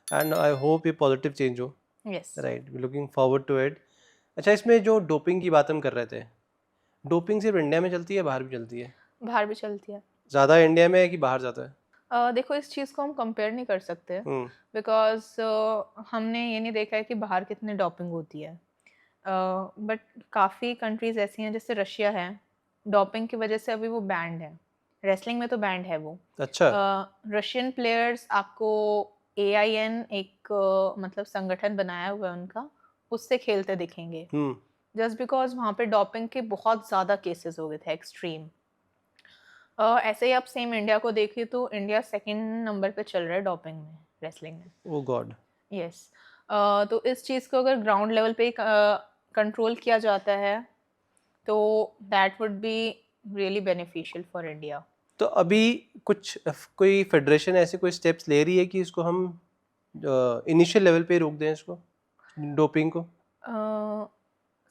एंड आई होप ये पॉजिटिव चेंज हो। Yes. Right, we looking forward to it. अच्छा, इसमें जो डोपिंग की बात हम कर रहे थे, डोपिंग सिर्फ इंडिया में चलती है, बाहर भी चलती है? बाहर भी चलती है। ज़्यादा इंडिया में है कि बाहर ज़्यादा है? देखो, इस चीज़ को हम कंपेयर नहीं कर सकते, बिकॉज हमने ये नहीं देखा है कि बाहर कितनी डोपिंग होती है। बट काफ़ी कंट्रीज़ ऐसी हैं, जैसे रशिया है, डोपिंग की वजह से अभी वो बैंड है, रेसलिंग में तो बैंड है वो। अच्छा। रशियन प्लेयर्स आपको AIN एक मतलब संगठन बनाया हुआ है उनका, उससे खेलते दिखेंगे, जस्ट बिकॉज वहाँ पे डोपिंग के बहुत ज़्यादा केसेस हो गए थे, एक्सट्रीम। ऐसे ही आप सेम इंडिया को देखिए तो इंडिया सेकंड नंबर पे चल रहा है डोपिंग में, रेसलिंग में। ओह गॉड। यस। तो इस चीज़ को अगर ग्राउंड लेवल पे कंट्रोल किया जाता है तो that would be really beneficial for India. तो अभी कुछ कोई फेडरेशन ऐसे कोई स्टेप्स ले रही है कि इसको हम इनिशियल लेवल पे ही रोक दें इसको, डोपिंग को?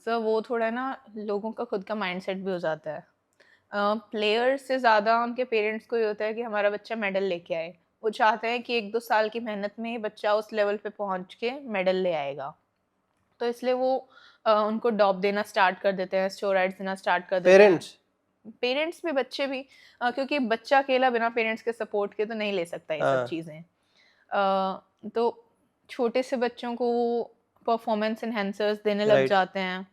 सर वो थोड़ा ना लोगों का खुद का माइंडसेट भी हो जाता है। प्लेयर्स से ज़्यादा उनके पेरेंट्स को ये होता है कि हमारा बच्चा मेडल लेके आए। वो चाहते हैं कि 1-2 साल की मेहनत में ही बच्चा उस लेवल पे पहुँच के मेडल ले आएगा। तो इसलिए वो उनको डॉप देना स्टार्ट कर देते हैं, स्टेरॉइड्स देना स्टार्ट कर देते हैं। पेरेंट्स? पेरेंट्स भी, बच्चे भी, क्योंकि बच्चा अकेला बिना पेरेंट्स के सपोर्ट के तो नहीं ले सकता ये सब हाँ, चीज़ें। तो छोटे से बच्चों को परफॉर्मेंस एनहांसर्स देने लग राइट। जाते हैं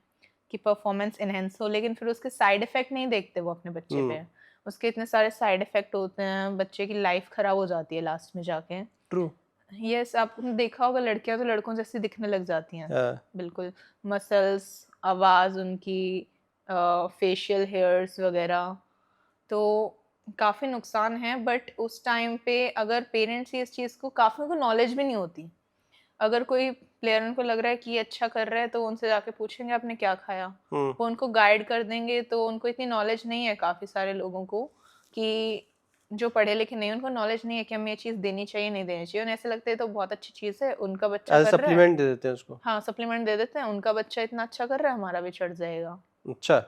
कि परफॉर्मेंस एनहांस हो, लेकिन फिर उसके साइड इफेक्ट नहीं देखते वो अपने बच्चे हुँ, पे। उसके इतने सारे साइड इफेक्ट होते हैं, बच्चे की लाइफ खराब हो जाती है लास्ट में जाके। ट्रू। यस, आपने देखा होगा लड़कियां तो लड़कों जैसी दिखने लग जाती हैं। हाँ, बिल्कुल, मसल्स, आवाज़ उनकी, फेशियल हेयर्स वगैरह, तो काफ़ी नुकसान है। बट उस टाइम पे अगर पेरेंट्स ही इस चीज़ को, काफ़ी को नॉलेज भी नहीं होती। अगर कोई प्लेयर उनको लग रहा है कि ये अच्छा कर रहा है तो उनसे जाके पूछेंगे आपने क्या खाया? हुँ, वो उनको गाइड कर देंगे। तो उनको इतनी नॉलेज नहीं है, काफ़ी सारे लोगों को, कि जो पढ़े लिखे नहीं हैं उनको नॉलेज नहीं है कि हमें ये चीज़ देनी चाहिए, नहीं देनी चाहिए। उन्हें ऐसा लगता है ये तो बहुत अच्छी चीज़ है, उनका बच्चा एज़ अ कर रहा है। सप्लीमेंट दे देते हैं उसको। हाँ, सप्लीमेंट दे देते हैं, उनका बच्चा इतना अच्छा कर रहा है, हमारा भी चढ़ जाएगा। अच्छा।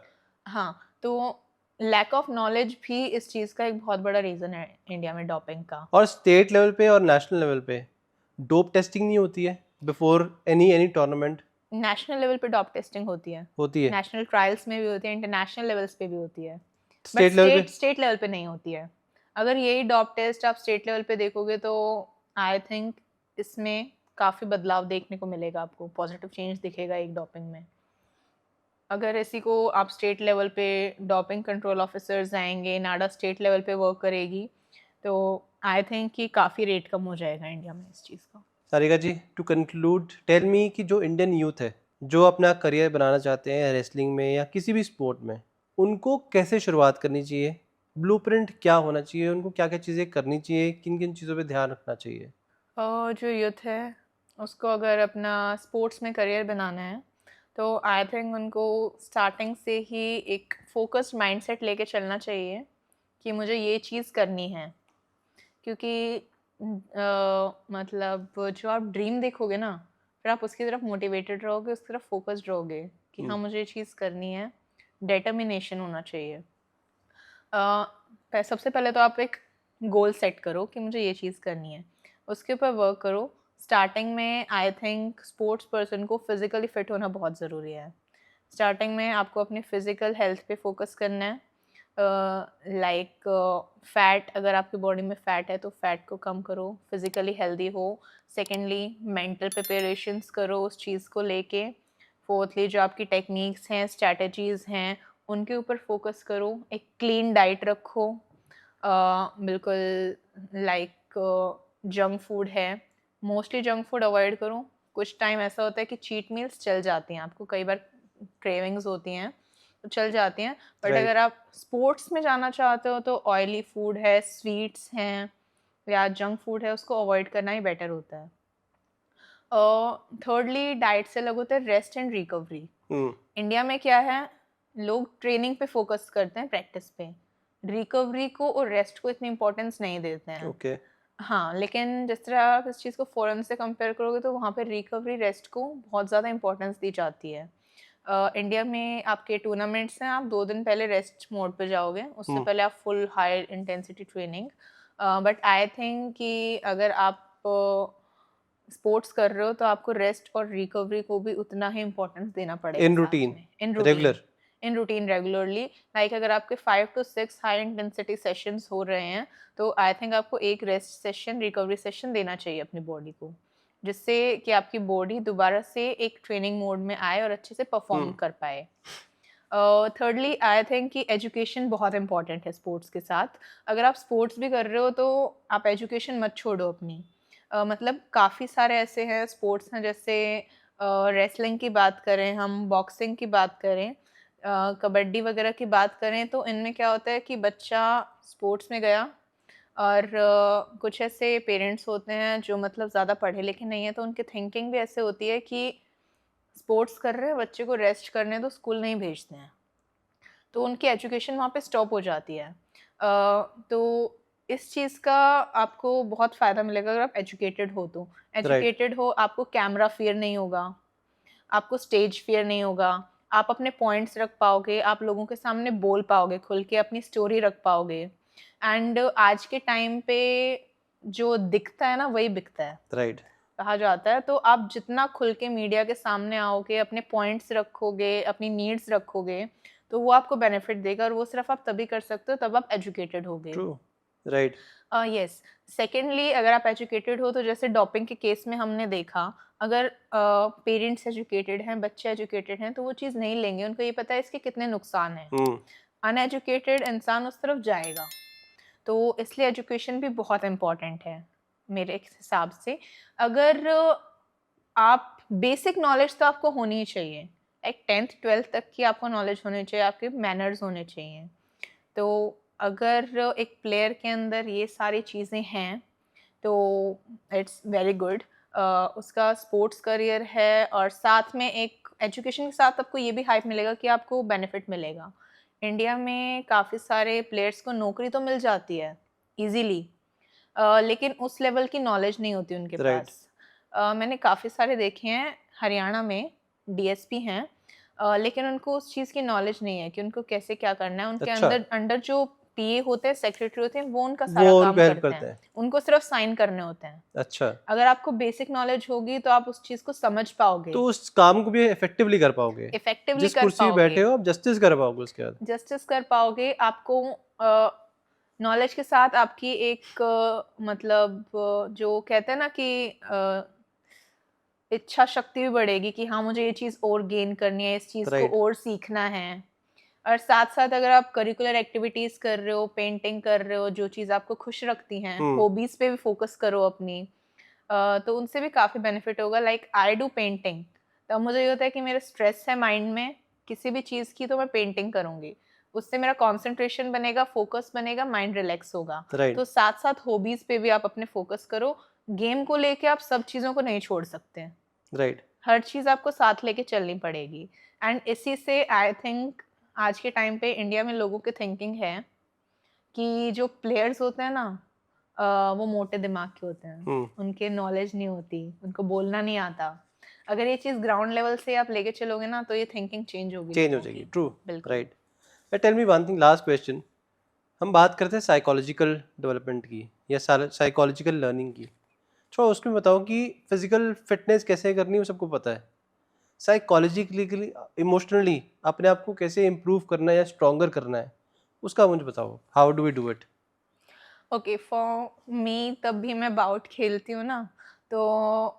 हाँ, तो लैक ऑफ नॉलेज भी इस चीज़ का एक बहुत बड़ा रीज़न है इंडिया में डोपिंग का। और स्टेट लेवल पे और नेशनल लेवल पे डोप टेस्टिंग नहीं होती है before any any tournament? National level पे डॉप टेस्टिंग होती है, होती है। नेशनल ट्रायल्स में भी होती है, इंटरनेशनल लेवल्स पे भी होती है, बट स्टेट लेवल पे? स्टेट लेवल पे नहीं होती है। अगर यही डॉप टेस्ट आप स्टेट लेवल पे देखोगे तो आई थिंक इसमें काफ़ी बदलाव देखने को मिलेगा आपको, पॉजिटिव चेंज दिखेगा एक डोपिंग में। अगर इसी को आप स्टेट लेवल पे डोपिंग कंट्रोल ऑफिसर्स आएँगे, नाडा स्टेट लेवल पे वर्क करेगी, तो आई थिंक कि काफ़ी रेट कम हो जाएगा इंडिया में इस चीज़ का। सारिका जी, टू कंक्लूड टेल मी कि जो इंडियन यूथ है, जो अपना करियर बनाना चाहते हैं रेसलिंग में या किसी भी स्पोर्ट में, उनको कैसे शुरुआत करनी चाहिए? ब्लूप्रिंट क्या होना चाहिए? उनको क्या-क्या चीज़ें करनी चाहिए? किन-किन चीज़ों पे ध्यान रखना चाहिए? और जो यूथ है, उसको अगर अपना स्पोर्ट्स में करियर बनाना है, तो आई थिंक उनको स्टार्टिंग से ही एक फ़ोकस्ड माइंडसेट लेके चलना चाहिए कि मुझे ये चीज़ करनी है। क्योंकि मतलब जो आप ड्रीम देखोगे ना, फिर आप उसकी तरफ मोटिवेटेड रहोगे, उसकी तरफ फ़ोकस्ड रहोगे कि हुँ, हाँ, मुझे ये चीज़ करनी है, डिटर्मिनेशन होना चाहिए। सबसे पहले तो आप एक गोल सेट करो कि मुझे ये चीज़ करनी है, उसके ऊपर वर्क करो। स्टार्टिंग में आई थिंक स्पोर्ट्स पर्सन को फिज़िकली फिट होना बहुत ज़रूरी है। स्टार्टिंग में आपको अपनी फिज़िकल हेल्थ पे फोकस करना है। लाइक फैट, अगर आपकी बॉडी में फैट है तो फैट को कम करो, फिज़िकली हेल्दी हो। सेकेंडली मेंटल प्रिपरेशंस करो उस चीज़ को लेके। फोर्थली जो आपकी टेक्निक्स हैं, स्ट्रैटेजीज़ हैं, उनके ऊपर फोकस करो। एक क्लीन डाइट रखो, बिल्कुल लाइक जंक फूड है, मोस्टली जंक फूड अवॉइड करो। कुछ टाइम ऐसा होता है कि चीट मील्स चल जाती हैं, आपको कई बार क्रेविंग्स होती हैं तो चल जाती हैं। But right. अगर आप स्पोर्ट्स में जाना चाहते हो तो ऑयली फूड है, स्वीट्स हैं या जंक फूड है, उसको अवॉइड करना ही बेटर होता है। थर्डली डाइट से अलग होता है rest and recovery. Hmm, India में क्या है, लोग ट्रेनिंग पे फोकस करते हैं, प्रैक्टिस पे, रिकवरी को और रेस्ट को इतनी इंपॉर्टेंस नहीं देते हैं। ओके। हाँ, लेकिन जिस तरह आप इस चीज़ को फ़ॉरेन से कंपेयर करोगे तो वहाँ पे रिकवरी, रेस्ट को बहुत ज़्यादा इम्पोर्टेंस दी जाती है। इंडिया में आपके टूर्नामेंट्स हैं, आप 2 दिन पहले रेस्ट मोड पे जाओगे, उससे हुँ, पहले आप full high intensity training. But I think कि अगर आप स्पोर्ट्स कर रहे हो तो आपको रेस्ट और रिकवरी को भी उतना ही इम्पोर्टेंस देना पड़ेगा इन साथ रूटीन, में, regular. In routine regularly. Like अगर आपके 5 टू 6 हाई इंटेंसिटी सेशंस हो रहे हैं, तो आई थिंक आपको एक रेस्ट सेशन, रिकवरी सेशन देना चाहिए अपनी बॉडी को, जिससे कि आपकी बॉडी दोबारा से एक ट्रेनिंग मोड में आए और अच्छे से परफॉर्म हुँ, कर पाए। थर्डली आई थिंक कि एजुकेशन बहुत इंपॉर्टेंट है स्पोर्ट्स के साथ। अगर आप स्पोर्ट्स भी कर रहे हो तो आप एजुकेशन मत छोड़ो अपनी। मतलब काफ़ी सारे ऐसे हैं स्पोर्ट्स हैं, जैसे रेसलिंग की बात करें हम, बॉक्सिंग की बात करें, कबड्डी वगैरह की बात करें, तो इनमें क्या होता है कि बच्चा स्पोर्ट्स में गया और कुछ ऐसे पेरेंट्स होते हैं जो मतलब ज़्यादा पढ़े लिखे नहीं हैं, तो उनकी थिंकिंग भी ऐसे होती है कि स्पोर्ट्स कर रहे हैं, बच्चे को रेस्ट करने दो, स्कूल नहीं भेजते हैं। तो उनकी एजुकेशन वहाँ पे स्टॉप हो जाती है। तो इस चीज़ का आपको बहुत फ़ायदा मिलेगा अगर आप एजुकेटेड हो तो। राइट, एजुकेटेड हो, आपको कैमरा फ़ियर नहीं होगा, आपको स्टेज फ़ियर नहीं होगा, आप अपने पॉइंट्स रख पाओगे, आप लोगों के सामने बोल पाओगे खुल के, अपनी स्टोरी रख पाओगे। एंड आज के टाइम पे जो दिखता है ना, वही बिकता है, राइट, कहा जाता है। तो आप जितना खुल के मीडिया के सामने आओगे, अपने पॉइंट्स रखोगे, अपनी नीड्स रखोगे, तो वो आपको बेनिफिट देगा, और वो सिर्फ आप तभी कर सकते हो तब आप एजुकेटेड होगे। True, right, yes. सेकेंडली, अगर आप एजुकेटेड हो तो जैसे डोपिंग के केस में हमने देखा, अगर पेरेंट्स एजुकेटेड हैं, बच्चे एजुकेटेड हैं, तो वो चीज़ नहीं लेंगे, उनको ये पता है इसके कितने नुकसान हैं। हुँ, अनएजुकेटेड इंसान उस तरफ जाएगा। तो इसलिए एजुकेशन भी बहुत इम्पोर्टेंट है मेरे हिसाब से। अगर आप बेसिक नॉलेज तो आपको होनी ही चाहिए, एक 10th 12th तक की आपको नॉलेज होनी चाहिए, आपके मैनर्स होने चाहिए। तो अगर एक प्लेयर के अंदर ये सारी चीज़ें हैं तो इट्स वेरी गुड। उसका स्पोर्ट्स करियर है, और साथ में एक एजुकेशन के साथ आपको ये भी हाइप मिलेगा कि आपको बेनिफिट मिलेगा। इंडिया में काफ़ी सारे प्लेयर्स को नौकरी तो मिल जाती है इजीली, लेकिन उस लेवल की नॉलेज नहीं होती उनके राइट, पास। मैंने काफ़ी सारे देखे हैं, हरियाणा में डीएसपी हैं, लेकिन उनको उस चीज़ की नॉलेज नहीं है कि उनको कैसे क्या करना है। उनके अच्छा, अंदर अंडर जो पीए होते हैं, सेक्रेटरी होते हैं, वो उनका वो सारा उनको काम हेल्प करते करते हैं। हैं। उनको सिर्फ साइन करने होते हैं। अच्छा, अगर आपको बेसिक नॉलेज होगी तो आप उस चीज़ को समझ पाओगे, तो उस काम को भी इफ़ेक्टिवली कर पाओगे। इफ़ेक्टिवली जिस कर कुर्सी पे पाओगे, बैठे हो आप जस्टिस कर पाओगे उसके बाद। जस्टिस कर पाओगे। आपको नॉलेज के साथ आपकी एक मतलब जो कहते हैं ना कि इच्छा शक्ति भी बढ़ेगी कि हाँ, मुझे ये चीज़ और गेन करनी है, इस चीज़ को राइट, और सीखना है। और साथ-साथ अगर आप करिकुलर एक्टिविटीज़ कर रहे हो, पेंटिंग कर रहे हो, जो चीज़ आपको खुश रखती हैं, हुँ, हॉबीज़ पे भी फ़ोकस करो अपनी, तो उनसे भी काफ़ी बेनिफिट होगा। लाइक आई डू पेंटिंग, तब मुझे ये होता है कि मेरा स्ट्रेस है माइंड में किसी भी चीज़ की, तो मैं पेंटिंग करूँगी। उससे मेरा कंसंट्रेशन बनेगा, फ़ोकस बनेगा, माइंड रिलैक्स होगा। राइट, तो साथ-साथ हॉबीज़ पे भी आप अपने फ़ोकस करो। गेम को लेके आप सब चीज़ों को नहीं छोड़ सकते हैं। राइट, हर चीज़ आपको साथ लेके चलनी पड़ेगी। एंड इसी से आई थिंक आज के टाइम पे इंडिया में लोगों की थिंकिंग है कि जो प्लेयर्स होते हैं ना, वो मोटे दिमाग के होते हैं। हुँ, उनके नॉलेज नहीं होती, उनको बोलना नहीं आता। अगर ये चीज़ ग्राउंड लेवल से आप लेके चलोगे ना, तो ये थिंकिंग चेंज होगी चेंज हो लोगों जाएगी, की। ट्रू, बिल्कुल। Right. Tell me one thing, last question. हम बात करते हैं साइकोलॉजिकल डेवलपमेंट की या साइकोलॉजिकल लर्निंग की। थोड़ा उसमें बताओ कि फिजिकल फिटनेस कैसे करनी है वो सबको पता है। साइकोलॉजिकली इमोशनली अपने आप को कैसे इम्प्रूव करना है या स्ट्रॉन्गर करना है, उसका मुझे बताओ। How do we do it? Okay, for me तब भी मैं बाउट खेलती हूँ ना, तो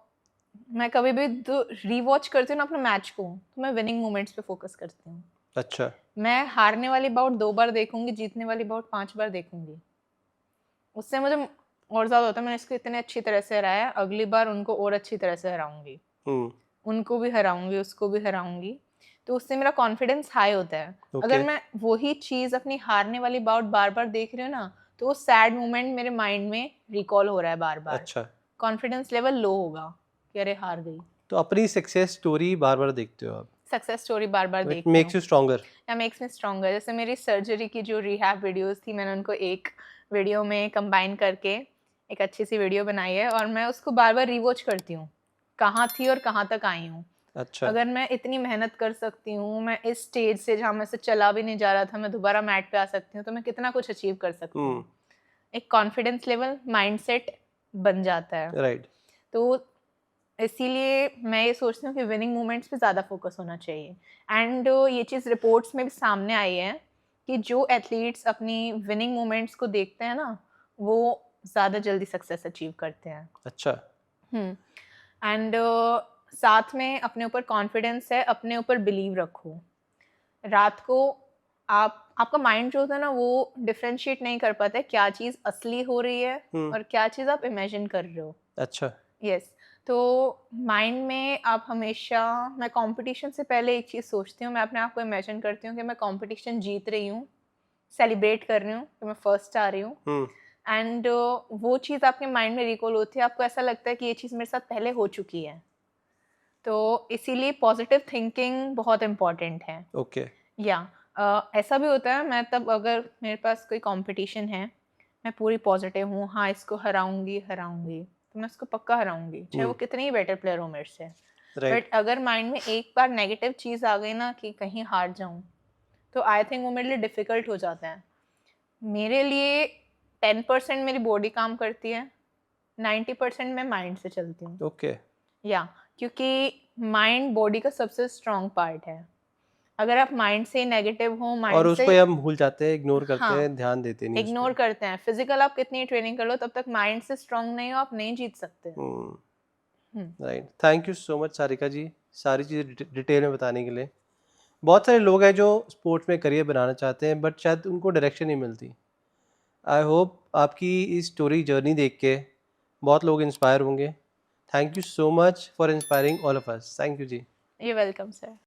मैं कभी भी तो रीवॉच करती हूँ ना अपने मैच को, तो मैं विनिंग मोमेंट्स पे फ़ोकस करती हूँ। अच्छा, मैं हारने वाली बाउट 2 बार देखूँगी, जीतने वाली बाउट 5 बार देखूँगी। उससे मुझे और ज़्यादा होता है मैंने इसको इतने अच्छी तरह से हराया है, अगली बार उनको और अच्छी तरह से हराऊँगी। हुँ, उनको भी हराऊँगी, उसको भी हराऊँगी। तो उससे मेरा कॉन्फिडेंस हाई होता है। ओके, अगर मैं वही चीज़ अपनी हारने वाली बाउट बार-बार देख रही हूँ ना, तो वो सैड मोमेंट मेरे माइंड में रिकॉल हो रहा है बार-बार। अच्छा। कॉन्फिडेंस लेवल लो होगा कि अरे हार गई। तो अपनी सक्सेस स्टोरी बार-बार देखते हो आप, सक्सेस स्टोरी बार-बार इट देखती हूँ। Makes you stronger. या मेक्स मी स्ट्रॉन्गर। जैसे मेरी सर्जरी की जो रिहैब वीडियोज़ थी, मैंने उनको एक वीडियो में कंबाइन करके एक अच्छी-सी वीडियो बनाई है, और मैं उसको बार-बार रिवॉच करती हूँ। कहाँ थी और कहाँ तक आई हूँ। अच्छा, अगर मैं इतनी मेहनत कर सकती हूँ, मैं इस स्टेज से जहाँ मेरे से चला भी नहीं जा रहा था, मैं दोबारा मैट पे आ सकती हूँ, तो मैं कितना कुछ अचीव कर सकती हुँ, हूँ। एक कॉन्फिडेंस लेवल, माइंडसेट बन जाता है। राइट, तो इसीलिए मैं ये सोचती हूँ कि विनिंग मोमेंट्स पे ज़्यादा फोकस होना चाहिए। एंड ये चीज़ रिपोर्ट्स में भी सामने आई है कि जो एथलीट्स अपनी विनिंग मोमेंट्स को देखते हैं ना, वो ज़्यादा जल्दी सक्सेस अचीव करते हैं। अच्छा, हुँ। एंड साथ में अपने ऊपर कॉन्फिडेंस है, अपने ऊपर बिलीव रखो। रात को आपका माइंड जो होता है ना, वो डिफरेंशिएट नहीं कर पाता है क्या चीज़ असली हो रही है हुँ, और क्या चीज़ आप इमेजिन कर रहे हो। अच्छा, यस। तो माइंड में आप हमेशा, मैं कंपटीशन से पहले एक चीज़ सोचती हूँ, मैं अपने आप को इमेजिन करती हूँ कि मैं कंपटीशन जीत रही हूँ, सेलिब्रेट कर रही हूँ कि मैं फर्स्ट आ रही हूँ। हुँ, एंड वो चीज़ आपके माइंड में रिकॉल होती है, आपको ऐसा लगता है कि ये चीज़ मेरे साथ पहले हो चुकी है। तो इसीलिए पॉजिटिव थिंकिंग बहुत इम्पोर्टेंट है। ओके, या ऐसा भी होता है, मैं तब अगर मेरे पास कोई कंपटीशन है, मैं पूरी पॉजिटिव हूँ, हाँ इसको हराऊंगी हराऊंगी, तो मैं उसको पक्का हराऊंगी, चाहे वो कितनी ही बेटर प्लेयर हो मेरे से। राइट। बट अगर माइंड में एक बार नेगेटिव चीज़ आ गई ना कि कहीं हार जाऊं, तो आई थिंक वो मेरे लिए डिफ़िकल्ट हो जाता है। मेरे लिए 10% मेरी बॉडी काम करती है, 90% मैं माइंड से चलती हूँ। ओके। या क्योंकि माइंड बॉडी का सबसे स्ट्रॉन्ग पार्ट है। अगर आप माइंड से नेगेटिव हो, और माइंड से, उसको ही हम भूल जाते हैं, इग्नोर करते हाँ, हैं, ध्यान देते नहीं उस इग्नोर पे। करते हैं। फिजिकल आप कितनी ट्रेनिंग कर लो, तब तक माइंड से स्ट्रांग नहीं हो, आप नहीं जीत सकते। Hmm. Right, thank you so much Sarika ji, सारी चीज़ें डिटेल में बताने के लिए। बहुत सारे लोग हैं जो स्पोर्ट्स में करियर बनाना चाहते हैं बट शायद उनको डायरेक्शन नहीं मिलती। आई होप आपकी इस स्टोरी जर्नी देख के बहुत लोग इंस्पायर होंगे। Thank you so much for inspiring all of us. Thank you ji. You welcome sir.